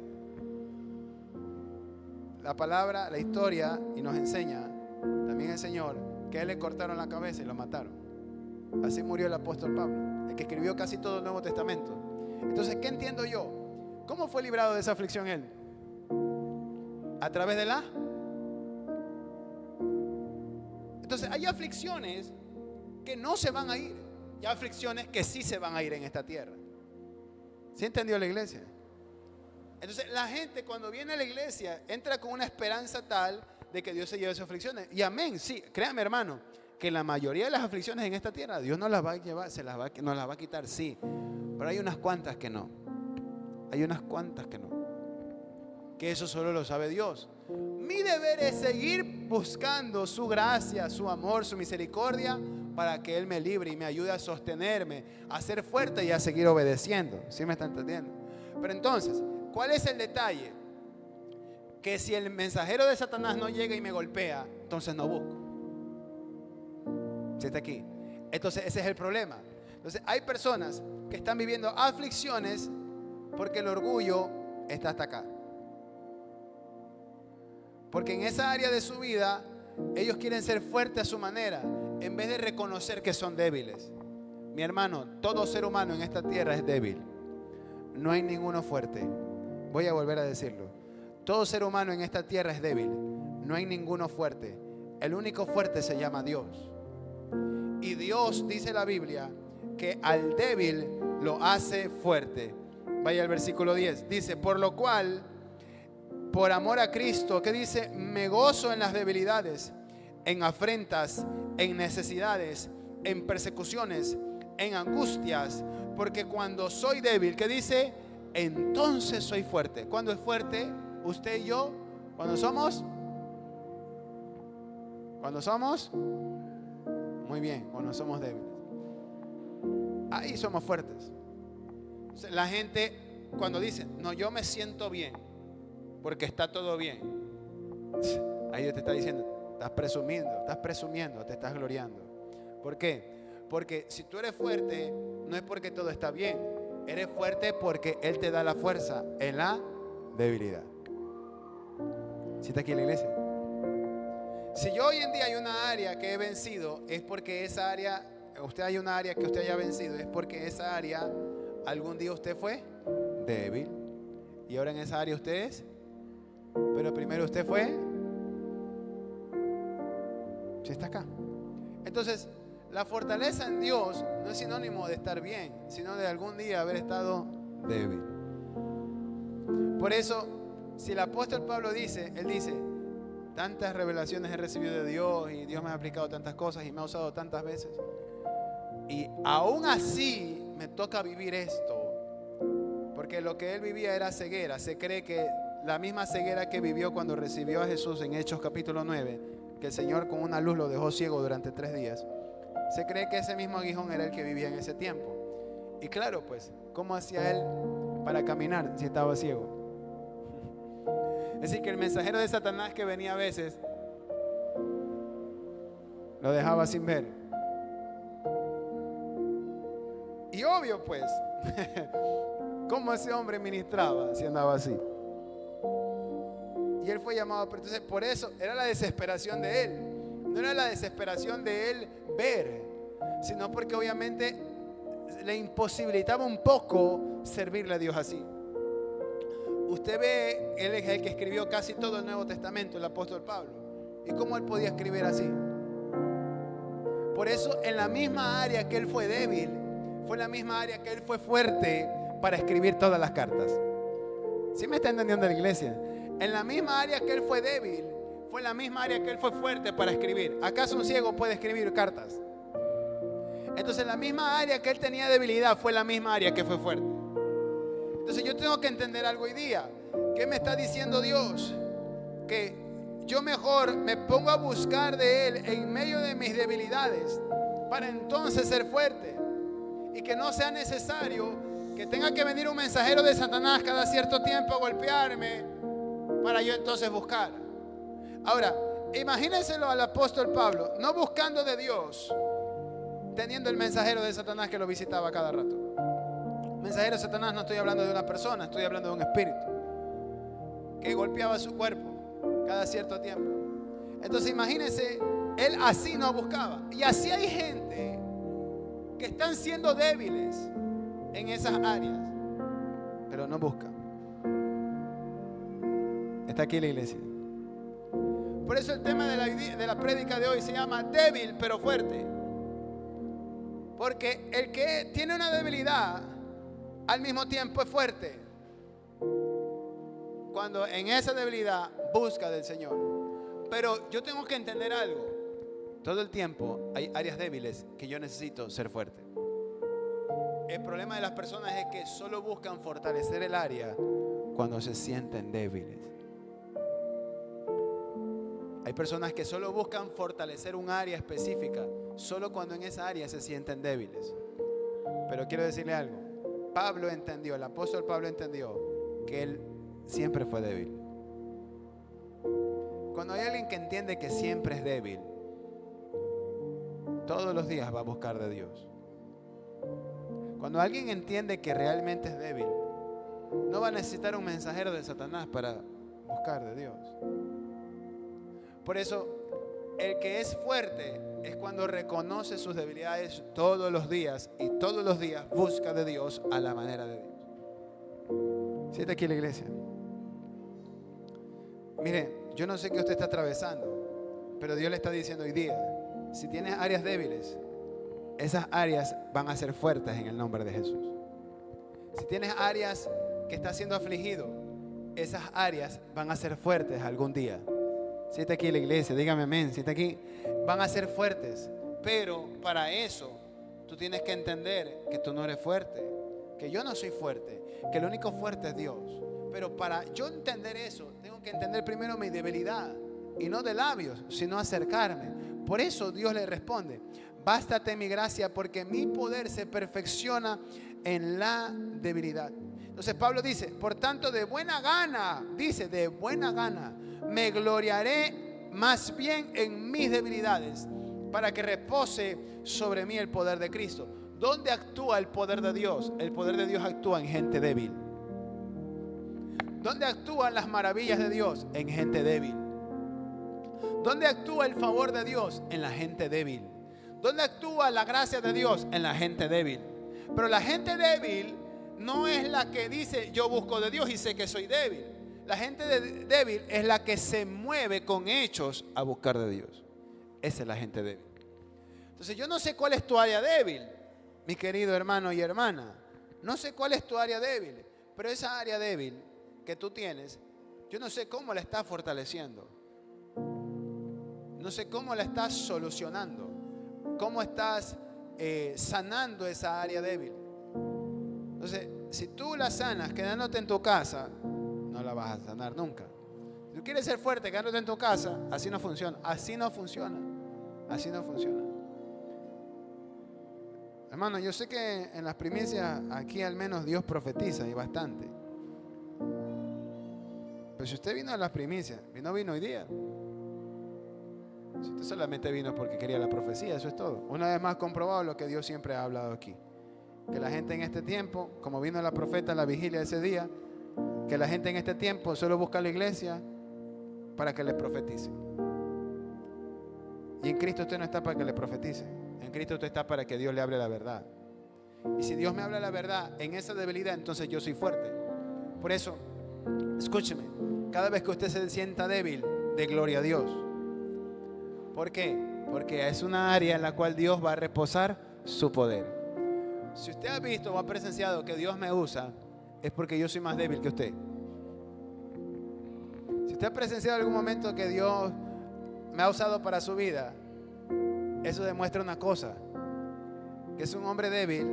La palabra, la historia, y nos enseña también el Señor que a él le cortaron la cabeza y lo mataron. Así murió el apóstol Pablo, el que escribió casi todo el Nuevo Testamento. Entonces, ¿qué entiendo yo? ¿Cómo fue librado de esa aflicción él? A través de la... Entonces, hay aflicciones que no se van a ir, y hay aflicciones que sí se van a ir en esta tierra. ¿Sí entendió la iglesia? Entonces la gente cuando viene a la iglesia entra con una esperanza tal de que Dios se lleve esas aflicciones. Y amén, sí, créame hermano, que la mayoría de las aflicciones en esta tierra Dios no las va a llevar, nos las va a quitar, sí. Pero hay unas cuantas que no. Hay unas cuantas que no. Que eso solo lo sabe Dios. Mi deber es seguir buscando su gracia, su amor, su misericordia, para que Él me libre y me ayude a sostenerme, a ser fuerte y a seguir obedeciendo. ¿Sí me está entendiendo? Pero entonces, ¿cuál es el detalle? Que si el mensajero de Satanás no llega y me golpea, entonces no busco. ¿Sí está aquí? Entonces ese es el problema. Entonces hay personas que están viviendo aflicciones porque el orgullo está hasta acá. Porque en esa área de su vida ellos quieren ser fuertes a su manera, en vez de reconocer que son débiles. Mi hermano, todo ser humano en esta tierra es débil. No hay ninguno fuerte. Voy a volver a decirlo. Todo ser humano en esta tierra es débil. No hay ninguno fuerte. El único fuerte se llama Dios. Y Dios, dice la Biblia, que al débil lo hace fuerte. Vaya al versículo 10. Dice, por lo cual, por amor a Cristo, ¿qué dice? Me gozo en las debilidades, en afrentas, en necesidades, en persecuciones, en angustias, porque cuando soy débil, ¿qué dice? entonces soy fuerte. ¿Cuándo es fuerte? Usted y yo, cuando somos, muy bien, cuando somos débiles. Ahí somos fuertes. La gente cuando dice, no, yo me siento bien, porque está todo bien. Ahí Dios te está diciendo, estás presumiendo, te estás gloriando. ¿Por qué? Porque si tú eres fuerte, no es porque todo está bien. Eres fuerte porque Él te da la fuerza en la debilidad. ¿Sí está aquí en la iglesia? Si yo hoy en día hay una área que he vencido, es porque esa área, usted hay una área que usted haya vencido, es porque esa área, algún día usted fue débil. Y ahora en esa área usted es, pero primero usted fue, si está acá. Entonces, la fortaleza en Dios no es sinónimo de estar bien, sino de algún día haber estado débil. Por eso, si el apóstol Pablo dice, él dice, tantas revelaciones he recibido de Dios y Dios me ha aplicado tantas cosas y me ha usado tantas veces, y aún así me toca vivir esto, porque lo que él vivía era ceguera. Se cree que la misma ceguera que vivió cuando recibió a Jesús en Hechos capítulo 9, que el Señor con una luz lo dejó ciego durante 3 días, se cree que ese mismo aguijón era el que vivía en ese tiempo. Y claro, pues, ¿cómo hacía él para caminar si estaba ciego? Es decir, que el mensajero de Satanás que venía a veces lo dejaba sin ver. Y obvio, pues, ¿cómo ese hombre ministraba si andaba así? Y él fue llamado, pero entonces por eso era la desesperación de él. No era la desesperación de él ver, sino porque obviamente le imposibilitaba un poco servirle a Dios así. Usted ve, él es el que escribió casi todo el Nuevo Testamento, el apóstol Pablo. ¿Y cómo él podía escribir así? Por eso en la misma área que él fue débil, fue la misma área que él fue fuerte para escribir todas las cartas. ¿Sí me está entendiendo la iglesia? En la misma área que él fue débil, fue la misma área que él fue fuerte para escribir. ¿Acaso un ciego puede escribir cartas? Entonces la misma área que él tenía debilidad fue la misma área que fue fuerte. Entonces yo tengo que entender algo hoy día. ¿Qué me está diciendo Dios? Que yo mejor me pongo a buscar de Él en medio de mis debilidades para entonces ser fuerte. Y que no sea necesario que tenga que venir un mensajero de Satanás cada cierto tiempo a golpearme para yo entonces buscar. Ahora, imagínenselo al apóstol Pablo, no buscando de Dios, teniendo el mensajero de Satanás que lo visitaba cada rato. Mensajero de Satanás, no estoy hablando de una persona, estoy hablando de un espíritu que golpeaba su cuerpo cada cierto tiempo. Entonces imagínense, él así no buscaba. Y así hay gente que están siendo débiles en esas áreas, pero no buscan. Está aquí la iglesia. Por eso el tema de la prédica de hoy se llama débil pero fuerte. Porque el que tiene una debilidad al mismo tiempo es fuerte cuando en esa debilidad busca del Señor. Pero yo tengo que entender algo. Todo el tiempo hay áreas débiles que yo necesito ser fuerte. El problema de las personas es que solo buscan fortalecer el área cuando se sienten débiles. Hay personas que solo buscan fortalecer un área específica solo cuando en esa área se sienten débiles. Pero quiero decirle algo. Pablo entendió, el apóstol Pablo entendió que él siempre fue débil. Cuando hay alguien que entiende que siempre es débil, todos los días va a buscar de Dios. Cuando alguien entiende que realmente es débil, no va a necesitar un mensajero de Satanás para buscar de Dios. Por eso, el que es fuerte es cuando reconoce sus debilidades todos los días y todos los días busca de Dios a la manera de Dios. ¿Sí está aquí la iglesia? Mire, yo no sé qué usted está atravesando, pero Dios le está diciendo hoy día, si tienes áreas débiles, esas áreas van a ser fuertes en el nombre de Jesús. Si tienes áreas que estás siendo afligido, esas áreas van a ser fuertes algún día. Si está aquí la iglesia, dígame amén. Si está aquí, van a ser fuertes. Pero para eso, tú tienes que entender que tú no eres fuerte. que yo no soy fuerte, que el único fuerte es Dios. Pero para yo entender eso, tengo que entender primero mi debilidad, y no de labios, sino acercarme. Por eso Dios le responde: bástate mi gracia, porque mi poder se perfecciona en la debilidad. Entonces Pablo dice: por tanto, de buena gana, dice, de buena gana, me gloriaré más bien en mis debilidades, para que repose sobre mí el poder de Cristo. ¿Dónde actúa el poder de Dios? El poder de Dios actúa en gente débil. ¿Dónde actúan las maravillas de Dios? En gente débil. ¿Dónde actúa el favor de Dios? En la gente débil. ¿Dónde actúa la gracia de Dios? En la gente débil. Pero la gente débil no es la que dice: yo busco de Dios y sé que soy débil. La gente débil es la que se mueve con hechos a buscar de Dios. Esa es la gente débil. Entonces yo no sé cuál es tu área débil, mi querido hermano y hermana. No sé cuál es tu área débil, pero esa área débil que tú tienes, yo no sé cómo la estás fortaleciendo. No sé cómo la estás solucionando. Cómo estás sanando esa área débil. Entonces, si tú la sanas quedándote en tu casa, no la vas a sanar nunca. Si tú quieres ser fuerte quedándote en tu casa, así no funciona. Así no funciona. Así no funciona. Hermano, yo sé que en las primicias aquí al menos Dios profetiza y bastante. Pero si usted vino a las primicias, vino hoy día. Si usted solamente vino porque quería la profecía, eso es todo. Una vez más comprobado lo que Dios siempre ha hablado aquí. Que la gente en este tiempo, como vino la profeta a la vigilia de ese día, que la gente en este tiempo solo busca a la iglesia para que le profetice. Y en Cristo usted no está para que le profetice. En Cristo usted está para que Dios le hable la verdad. Y si Dios me habla la verdad en esa debilidad, entonces yo soy fuerte. Por eso, escúcheme, cada vez que usted se sienta débil, dé gloria a Dios. ¿Por qué? Porque es una área en la cual Dios va a reposar su poder. Si usted ha visto o ha presenciado que Dios me usa, es porque yo soy más débil que usted. Si usted ha presenciado algún momento que Dios me ha usado para su vida, eso demuestra una cosa: que es un hombre débil,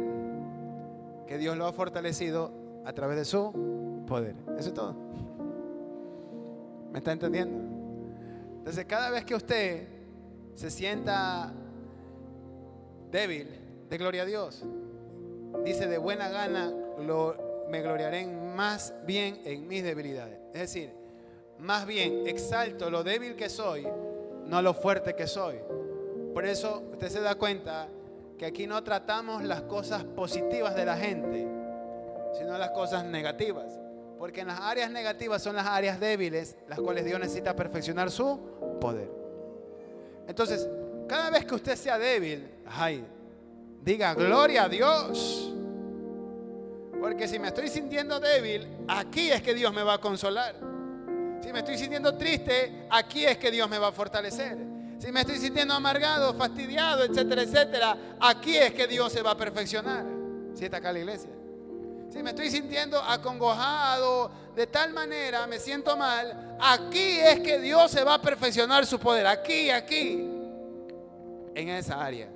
que Dios lo ha fortalecido a través de su poder. Eso es todo. ¿Me está entendiendo? Entonces, cada vez que usted se sienta débil, dé gloria a Dios. Dice: de buena gana me gloriaré más bien en mis debilidades. Es decir, más bien exalto lo débil que soy, no lo fuerte que soy. Por eso usted se da cuenta que aquí no tratamos las cosas positivas de la gente, sino las cosas negativas. Porque en las áreas negativas son las áreas débiles, las cuales Dios necesita perfeccionar su poder. Entonces, cada vez que usted sea débil, diga gloria a Dios. Porque si me estoy sintiendo débil, aquí es que Dios me va a consolar. Si me estoy sintiendo triste, aquí es que Dios me va a fortalecer. Si me estoy sintiendo amargado, fastidiado, etcétera, etcétera, aquí es que Dios se va a perfeccionar. ¿Sí está acá la iglesia? Si me estoy sintiendo acongojado, de tal manera me siento mal, aquí es que Dios se va a perfeccionar su poder. Aquí, en esa área.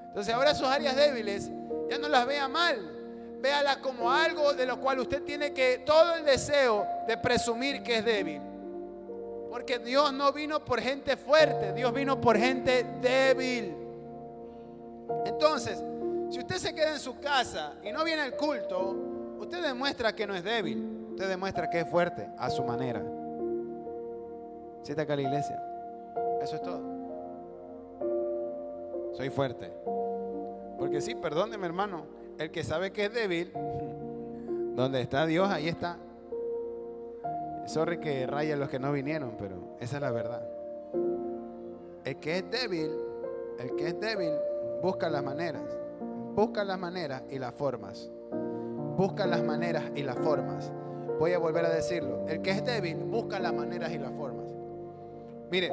Entonces ahora sus áreas débiles ya no las vea mal. Véala como algo de lo cual usted tiene que todo el deseo de presumir que es débil. Porque Dios no vino por gente fuerte, Dios vino por gente débil. Entonces, si usted se queda en su casa y no viene al culto, usted demuestra que no es débil. Usted demuestra que es fuerte a su manera. ¿Sí está acá la iglesia? Eso es todo. Soy fuerte. Porque sí, perdóneme, hermano, el que sabe que es débil, donde está Dios, ahí está. Sorry que rayen los que no vinieron, pero esa es la verdad. El que es débil, busca las maneras. Busca las maneras y las formas. Busca las maneras y las formas. Voy a volver a decirlo. El que es débil, busca las maneras y las formas. Mire,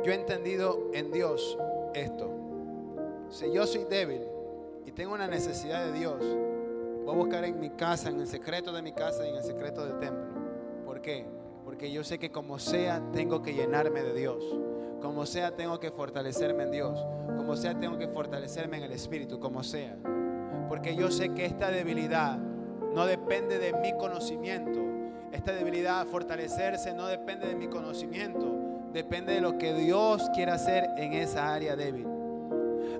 yo he entendido en Dios esto. Si yo soy débil y tengo una necesidad de Dios, voy a buscar en mi casa, en el secreto de mi casa y en el secreto del templo. ¿Por qué? Porque yo sé que como sea tengo que llenarme de Dios. Como sea tengo que fortalecerme en Dios. Como sea tengo que fortalecerme en el Espíritu. Como sea. porque yo sé que esta debilidad no depende de mi conocimiento. Esta debilidad, fortalecerse, no depende de mi conocimiento. Depende de lo que Dios quiera hacer en esa área débil.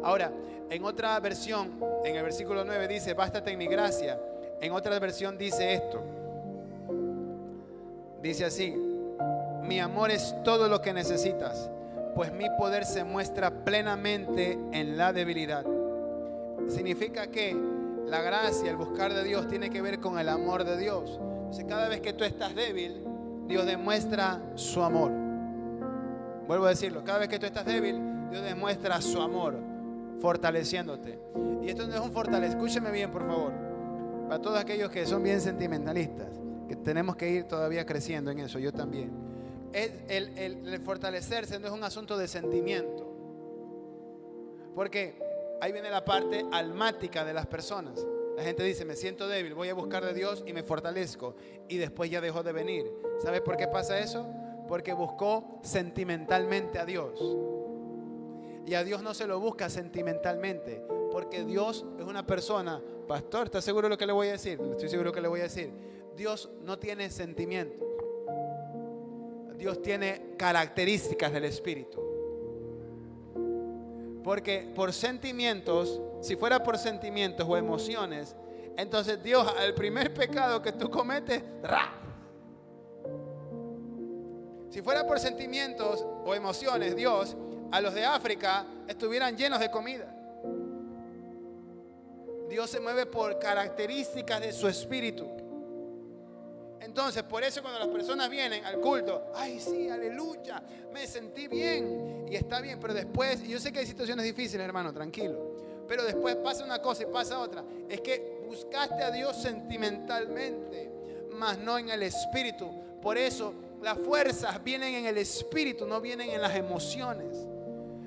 Ahora, en otra versión, en el versículo 9 dice, bástate en mi gracia. En otra versión dice esto. Dice así, mi amor es todo lo que necesitas, pues mi poder se muestra plenamente en la debilidad. Significa que la gracia, el buscar de Dios, tiene que ver con el amor de Dios. Entonces, cada vez que tú estás débil, Dios demuestra su amor. Vuelvo a decirlo, cada vez que tú estás débil, Dios demuestra su amor, fortaleciéndote. Y esto no es un fortalecimiento, escúcheme bien, por favor, para todos aquellos que son bien sentimentalistas, que tenemos que ir todavía creciendo en eso, yo también. El fortalecerse no es un asunto de sentimiento, porque ahí viene la parte almática de las personas. La gente dice, me siento débil, voy a buscar de Dios y me fortalezco, y después ya dejó de venir. ¿Sabes por qué pasa eso? Porque buscó sentimentalmente a Dios. Y a Dios no se lo busca sentimentalmente, porque Dios es una persona. Pastor, ¿estás seguro de lo que le voy a decir? Estoy seguro que le voy a decir. Dios no tiene sentimientos. Dios tiene características del Espíritu. Porque por sentimientos, si fuera por sentimientos o emociones, entonces Dios, al primer pecado que tú cometes, ¡ra! Si fuera por sentimientos o emociones, Dios, a los de África estuvieran llenos de comida. Dios se mueve por características de su espíritu. Entonces, por eso cuando las personas vienen al culto, ay sí, aleluya, me sentí bien y está bien, pero después, y yo sé que hay situaciones difíciles, hermano, tranquilo, pero después pasa una cosa y pasa otra. Es que buscaste a Dios sentimentalmente, mas no en el espíritu. Por eso las fuerzas vienen en el espíritu, no vienen en las emociones.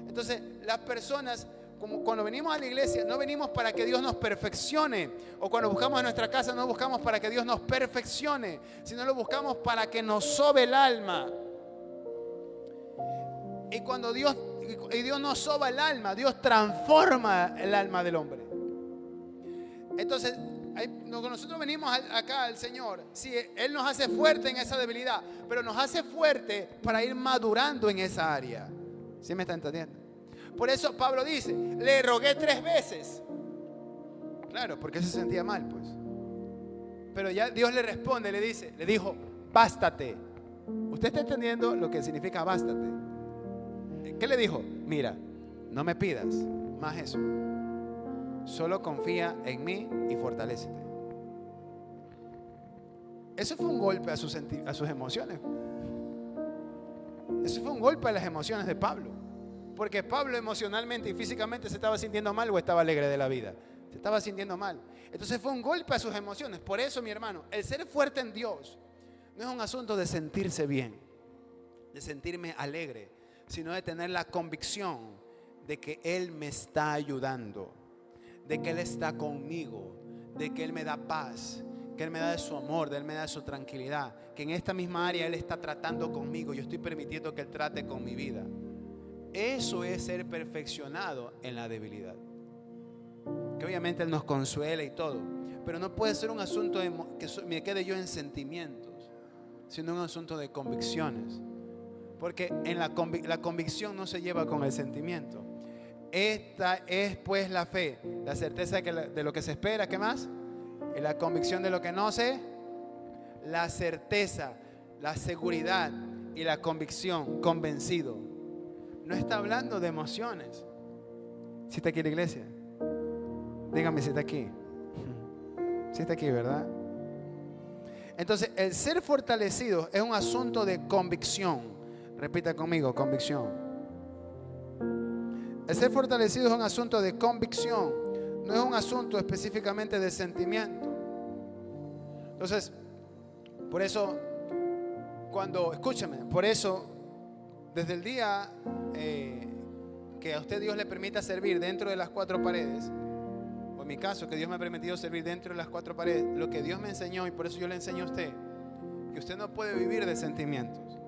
Entonces, las personas, como cuando venimos a la iglesia, no venimos para que Dios nos perfeccione, o cuando buscamos en nuestra casa, no buscamos para que Dios nos perfeccione, sino lo buscamos para que nos sobe el alma. Y cuando Dios nos soba el alma, Dios transforma el alma del hombre. Entonces, cuando nosotros venimos acá al Señor, sí, Él nos hace fuerte en esa debilidad, pero nos hace fuerte para ir madurando en esa área. ¿Sí me está entendiendo? Por eso Pablo dice, le rogué 3 veces. Claro, porque se sentía mal, pues. Pero ya Dios le responde, le dijo, bástate. ¿Usted está entendiendo lo que significa bástate? ¿Qué le dijo? Mira, no me pidas más eso. Solo confía en mí y fortalécete. Eso fue un golpe a sus emociones. Eso fue un golpe a las emociones de Pablo. Porque Pablo emocionalmente y físicamente se estaba sintiendo mal o estaba alegre de la vida. Se estaba sintiendo mal. Entonces fue un golpe a sus emociones. Por eso, mi hermano, el ser fuerte en Dios no es un asunto de sentirse bien, de sentirme alegre, sino de tener la convicción de que Él me está ayudando, de que Él está conmigo, de que Él me da paz, que Él me da de su amor, de Él me da de su tranquilidad, que en esta misma área Él está tratando conmigo. Yo estoy permitiendo que Él trate con mi vida. Eso es ser perfeccionado en la debilidad. Que obviamente Él nos consuela y todo, pero no puede ser un asunto que me quede yo en sentimientos, sino un asunto de convicciones. Porque en la convicción no se lleva con el sentimiento. Esta es pues la fe, la certeza de lo que se espera. ¿Qué más? Y la convicción de lo que no se. La certeza, la seguridad y la convicción, convencido. No está hablando de emociones. ¿Sí está aquí la iglesia? Dígame si está aquí. Sí está aquí, ¿verdad? Entonces, el ser fortalecido es un asunto de convicción. Repita conmigo, convicción. El ser fortalecido es un asunto de convicción, no es un asunto específicamente de sentimiento. Entonces, por eso, escúchame, por eso, desde el día que a usted Dios le permita servir dentro de las 4 paredes, o en mi caso, que Dios me ha permitido servir dentro de las 4 paredes, lo que Dios me enseñó, y por eso yo le enseño a usted, que usted no puede vivir de sentimientos.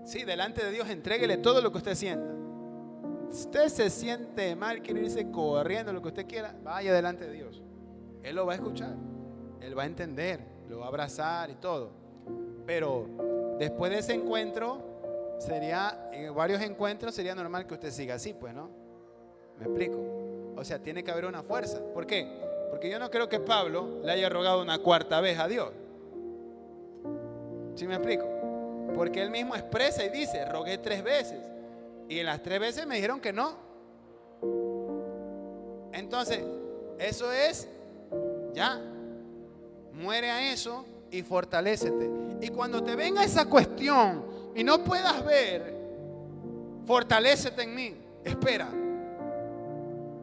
Sí, delante de Dios entréguele todo lo que usted sienta. usted se siente mal, quiere irse corriendo, lo que usted quiera, vaya delante de Dios. Él lo va a escuchar, Él va a entender, lo va a abrazar y todo. Pero después de ese encuentro, en varios encuentros sería normal que usted siga así, pues, ¿no? ¿Me explico? O sea, tiene que haber una fuerza. ¿Por qué? Porque yo no creo que Pablo le haya rogado una cuarta vez a Dios. ¿Sí me explico? Porque él mismo expresa y dice, rogué 3 veces. Y en las 3 veces me dijeron que no. Entonces, eso es, ya, muere a eso y fortalécete. Y cuando te venga esa cuestión y no puedas ver, fortalécete en mí. Espera.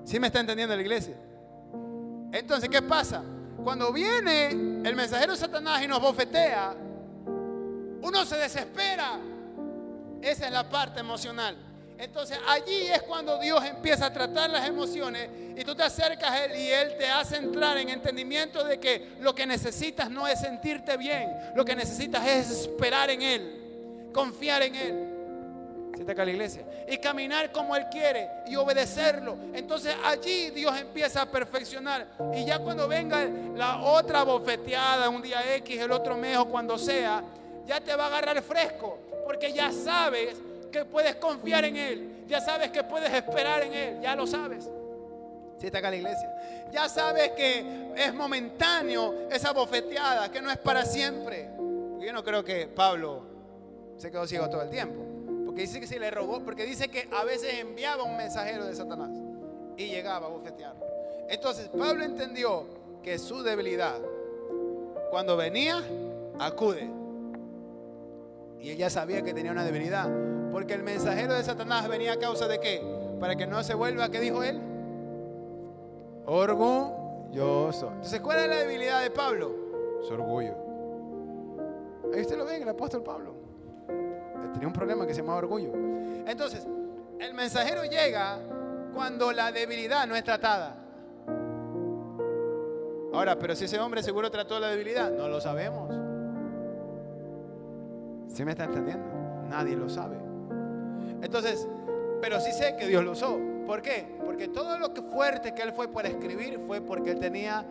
¿Sí me está entendiendo la iglesia? Entonces, ¿qué pasa? Cuando viene el mensajero de Satanás y nos bofetea, uno se desespera. Esa es la parte emocional. Entonces allí es cuando Dios empieza a tratar las emociones y tú te acercas a Él y Él te hace entrar en entendimiento de que lo que necesitas no es sentirte bien, lo que necesitas es esperar en Él, confiar en Él. ¿Sí está acá la iglesia? Y caminar como Él quiere y obedecerlo. Entonces allí Dios empieza a perfeccionar. Y ya cuando venga la otra bofeteada, un día X, el otro mes o cuando sea, ya te va a agarrar fresco, porque ya sabes que puedes confiar en Él, ya sabes que puedes esperar en Él, ya lo sabes. ¿Sí está acá la iglesia? Ya sabes que es momentáneo esa bofeteada, que no es para siempre. Porque yo no creo que Pablo se quedó ciego todo el tiempo, porque dice que se le robó, porque dice que a veces enviaba un mensajero de Satanás y llegaba a bofetearlo. Entonces Pablo entendió que su debilidad, cuando venía, acude. Y ella sabía que tenía una debilidad, porque el mensajero de Satanás venía a causa de ¿qué? Para que no se vuelva, ¿qué dijo él? Orgulloso. Entonces, ¿cuál es la debilidad de Pablo? Su orgullo. Ahí usted lo ve, el apóstol Pablo tenía un problema que se llamaba orgullo. Entonces, el mensajero llega cuando la debilidad no es tratada. Ahora, pero si ese hombre seguro trató la debilidad, no lo sabemos. ¿Sí me está entendiendo? Nadie lo sabe. Entonces, pero sí sé que Dios lo usó. ¿Por qué? Porque todo lo que fuerte que él fue para escribir fue porque él tenía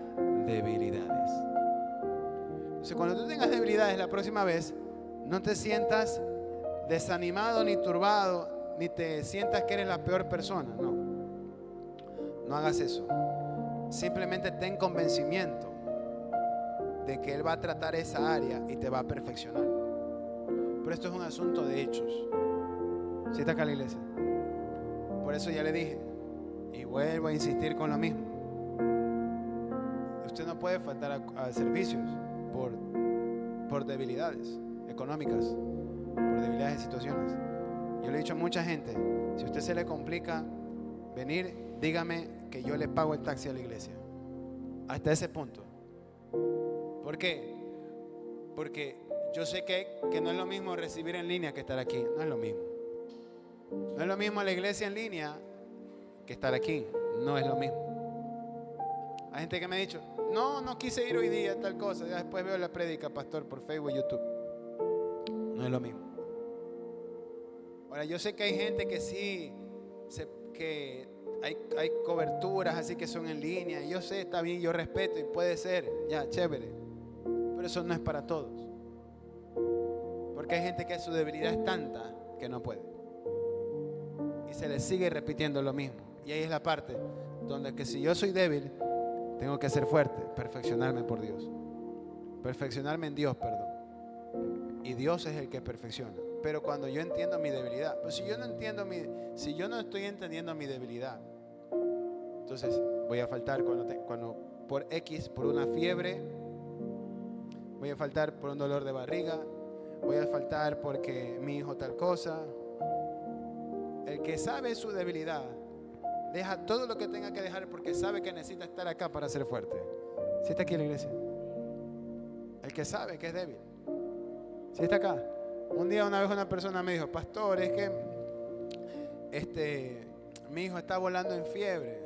debilidades. Entonces, cuando tú tengas debilidades la próxima vez, no te sientas desanimado ni turbado, ni te sientas que eres la peor persona. No, no hagas eso. Simplemente ten convencimiento de que Él va a tratar esa área y te va a perfeccionar. Pero esto es un asunto de hechos. ¿Sí está acá la iglesia? Por eso ya le dije, y vuelvo a insistir con lo mismo. Usted no puede faltar a servicios por debilidades económicas, por debilidades de situaciones. Yo le he dicho a mucha gente, si a usted se le complica venir, dígame que yo le pago el taxi a la iglesia. Hasta ese punto. ¿Por qué? Porque yo sé que no es lo mismo recibir en línea que estar aquí. No es lo mismo. No es lo mismo la iglesia en línea que estar aquí. No es lo mismo. Hay gente que me ha dicho, no quise ir hoy día, tal cosa. Ya después veo la prédica, pastor, por Facebook y YouTube. No es lo mismo. Ahora, yo sé que hay gente que sí, que hay coberturas así que son en línea. Yo sé, está bien, yo respeto y puede ser, ya, chévere. Pero eso no es para todos. Porque hay gente que su debilidad es tanta que no puede. Y se le sigue repitiendo lo mismo. Y ahí es la parte donde que si yo soy débil, tengo que ser fuerte, perfeccionarme por Dios. Perfeccionarme en Dios, perdón. Y Dios es el que perfecciona. Pero cuando yo entiendo mi debilidad, pues si yo no estoy entendiendo mi debilidad, entonces voy a faltar cuando por X, por una fiebre, voy a faltar por un dolor de barriga, voy a faltar porque mi hijo tal cosa. El que sabe su debilidad deja todo lo que tenga que dejar porque sabe que necesita estar acá para ser fuerte. ¿Sí está aquí en la iglesia? El que sabe que es débil. ¿Sí está acá? Una vez una persona me dijo, pastor, es que mi hijo está volando en fiebre.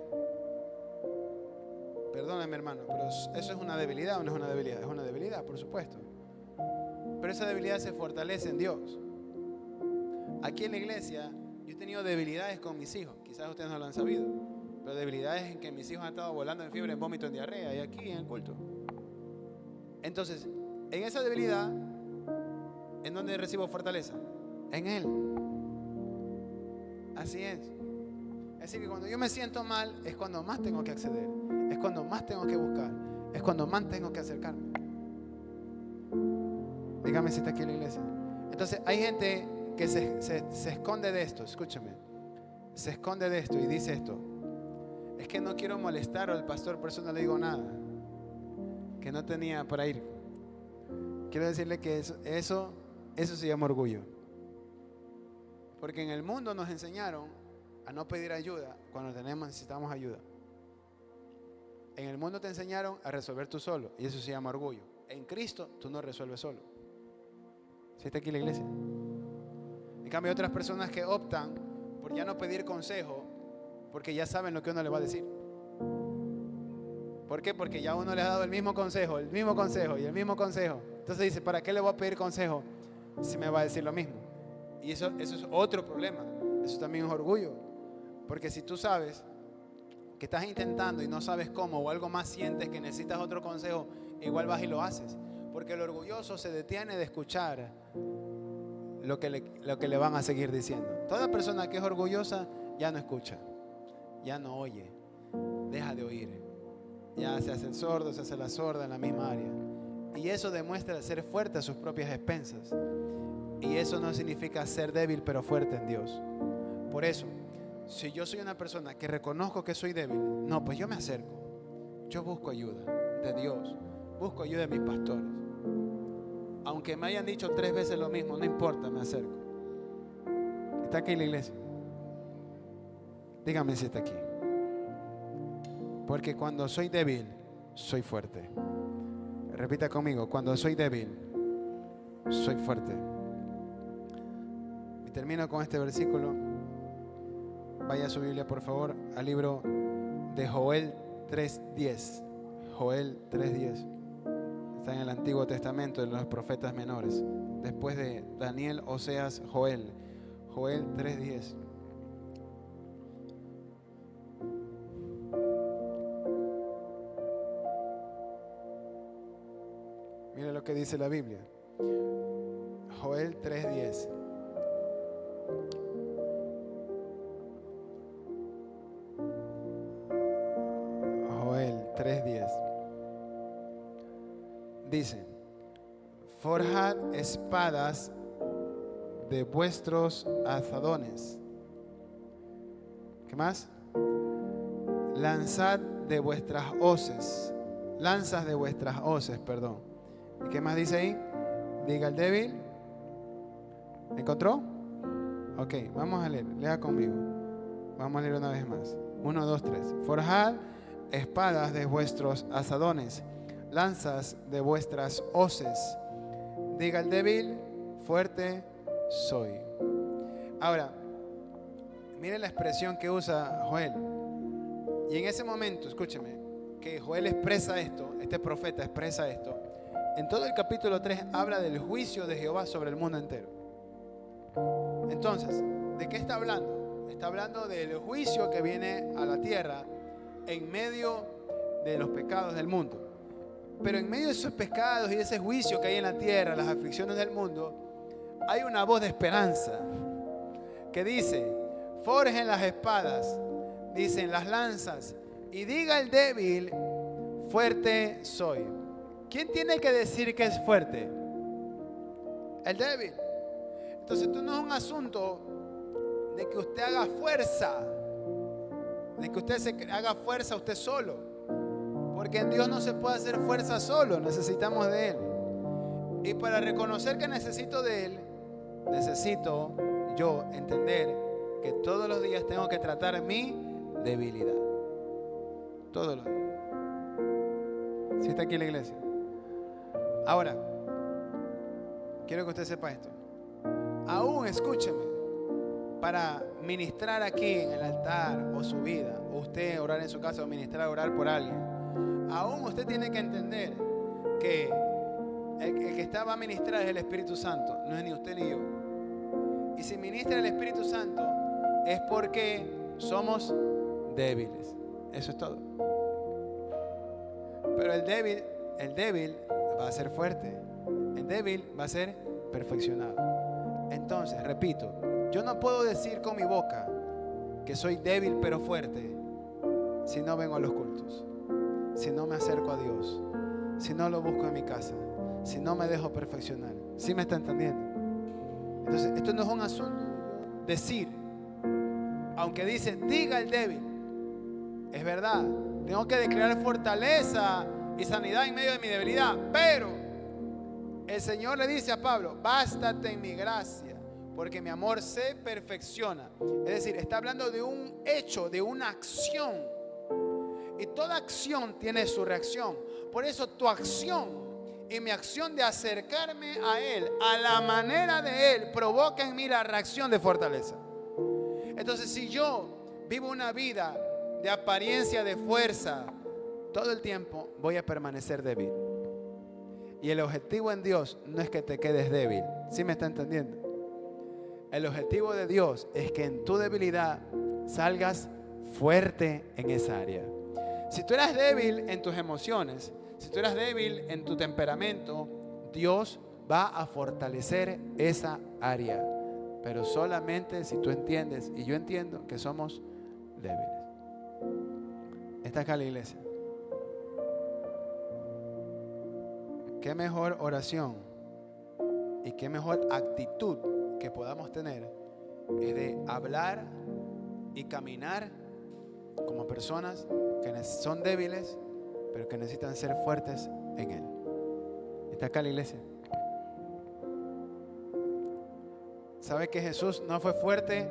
Perdóname, hermano, pero ¿eso es una debilidad o no es una debilidad? Es una debilidad, por supuesto. Pero esa debilidad se fortalece en Dios. Aquí en la iglesia Yo he tenido debilidades con mis hijos, quizás ustedes no lo han sabido, pero debilidades en que mis hijos han estado volando en fiebre, en vómito, en diarrea, y aquí en el culto. Entonces, en esa debilidad, ¿en dónde recibo fortaleza? En Él. Así es. Es decir, que cuando yo me siento mal, es cuando más tengo que acceder, es cuando más tengo que buscar, es cuando más tengo que acercarme. Dígame si está aquí en la iglesia. Entonces, hay gente que se esconde de esto, escúchame, se esconde de esto y dice esto: es que no quiero molestar al pastor, por eso no le digo nada, que no tenía para ir. Quiero decirle que eso se llama orgullo, porque en el mundo nos enseñaron a no pedir ayuda cuando necesitamos ayuda. En el mundo te enseñaron a resolver tú solo, y eso se llama orgullo. En Cristo tú no resuelves solo. ¿Sí está aquí la iglesia? En cambio, hay otras personas que optan por ya no pedir consejo porque ya saben lo que uno le va a decir. ¿Por qué? Porque ya uno le ha dado el mismo consejo y el mismo consejo. Entonces dice, ¿para qué le voy a pedir consejo si me va a decir lo mismo? Y eso es otro problema. Eso también es orgullo. Porque si tú sabes que estás intentando y no sabes cómo, o algo más sientes que necesitas otro consejo, igual vas y lo haces. Porque el orgulloso se detiene de escuchar lo que le van a seguir diciendo. Toda persona que es orgullosa ya no escucha, ya no oye, deja de oír, ya se hace el sordo, se hace la sorda en la misma área. Y eso demuestra ser fuerte a sus propias expensas. Y eso no significa ser débil, pero fuerte en Dios. Por eso, si yo soy una persona que reconozco que soy débil, no, pues yo me acerco, yo busco ayuda de Dios, busco ayuda de mis pastores. Aunque me hayan dicho 3 veces lo mismo, no importa, me acerco. ¿Está aquí la iglesia? Dígame si está aquí. Porque cuando soy débil, soy fuerte. Repita conmigo: cuando soy débil, soy fuerte. Y termino con este versículo. Vaya a su Biblia, por favor, al libro de Joel 3:10. Joel 3:10. Está en el Antiguo Testamento de los profetas menores. Después de Daniel, Oseas, Joel. Joel 3:10. Mire lo que dice la Biblia. Joel 3:10. Joel 3:10. Dice: forjad espadas de vuestros azadones. ¿Qué más? Lanzad de vuestras hoces. Lanzas de vuestras hoces, perdón. ¿Y qué más dice ahí? Diga el débil. ¿Encontró? Ok, vamos a leer. Lea conmigo. Vamos a leer una vez más. 1, 2, 3. Forjad espadas de vuestros azadones, lanzas de vuestras hoces. Diga el débil, fuerte soy. Ahora, mire la expresión que usa Joel. Y en ese momento, escúcheme, que Joel expresa esto, este profeta expresa esto. En todo el capítulo 3 habla del juicio de Jehová sobre el mundo entero. Entonces, ¿de qué está hablando? Está hablando del juicio que viene a la tierra en medio de los pecados del mundo. Pero en medio de esos pecados y de ese juicio que hay en la tierra, las aflicciones del mundo, hay una voz de esperanza que dice: forjen las espadas, dicen las lanzas, y diga el débil, fuerte soy. ¿Quién tiene que decir que es fuerte? El débil. Entonces esto no es un asunto de que usted haga fuerza, de que usted se haga fuerza usted solo, porque en Dios no se puede hacer fuerza solo, necesitamos de Él. Y para reconocer que necesito de Él, necesito yo entender que todos los días tengo que tratar mi debilidad. Todos los días. ¿Sí está aquí la iglesia? Ahora, quiero que usted sepa esto. Aún, escúcheme, para ministrar aquí en el altar o su vida, o usted orar en su casa o ministrar, orar por alguien, aún usted tiene que entender que el que va a ministrar es el Espíritu Santo, no es ni usted ni yo. Y si ministra el Espíritu Santo, es porque somos débiles. Eso es todo. Pero el débil va a ser fuerte. El débil va a ser perfeccionado. Entonces, repito, yo no puedo decir con mi boca que soy débil pero fuerte si no vengo a los cultos, si no me acerco a Dios, si no lo busco en mi casa, si no me dejo perfeccionar. ¿Sí me está entendiendo? Entonces, esto no es un asunto de decir, aunque dice, diga el débil. Es verdad, tengo que declarar fortaleza y sanidad en medio de mi debilidad, pero el Señor le dice a Pablo, bástate en mi gracia, porque mi amor se perfecciona. Es decir, está hablando de un hecho, de una acción. Y toda acción tiene su reacción. Por eso tu acción y mi acción de acercarme a Él, a la manera de Él, provoca en mí la reacción de fortaleza. Entonces, si yo vivo una vida de apariencia de fuerza todo el tiempo, voy a permanecer débil. Y el objetivo en Dios no es que te quedes débil. ¿Sí me está entendiendo? El objetivo de Dios es que en tu debilidad salgas fuerte en esa área. Si tú eras débil en tus emociones, si tú eras débil en tu temperamento, Dios va a fortalecer esa área. Pero solamente si tú entiendes, y yo entiendo, que somos débiles. Está acá la iglesia. Qué mejor oración y qué mejor actitud que podamos tener es de hablar y caminar como personas que son débiles, pero que necesitan ser fuertes en Él. Está acá la iglesia. ¿Sabe que Jesús no fue fuerte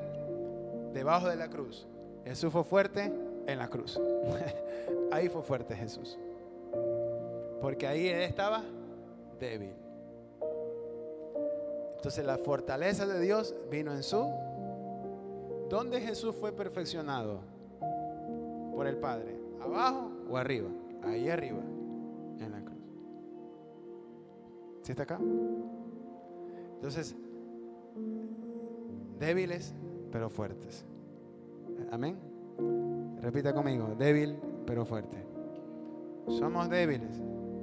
debajo de la cruz? Jesús fue fuerte en la cruz. Ahí fue fuerte Jesús. Porque ahí Él estaba débil. Entonces la fortaleza de Dios vino en su... ¿Dónde Jesús fue perfeccionado por el Padre? ¿Abajo o arriba? Ahí arriba, en la cruz. ¿Sí está acá? Entonces, débiles pero fuertes. Amén. Repita conmigo, débil pero fuerte. Somos débiles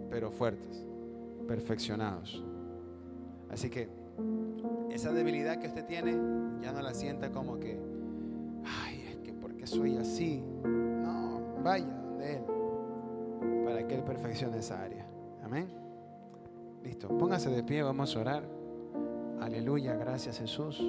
pero fuertes, perfeccionados. Así que esa debilidad que usted tiene, ya no la sienta como que, ay, es que porque soy así. No, vaya donde Él, para que Él perfeccione esa área. Amén. Listo, póngase de pie, vamos a orar. Aleluya, gracias Jesús.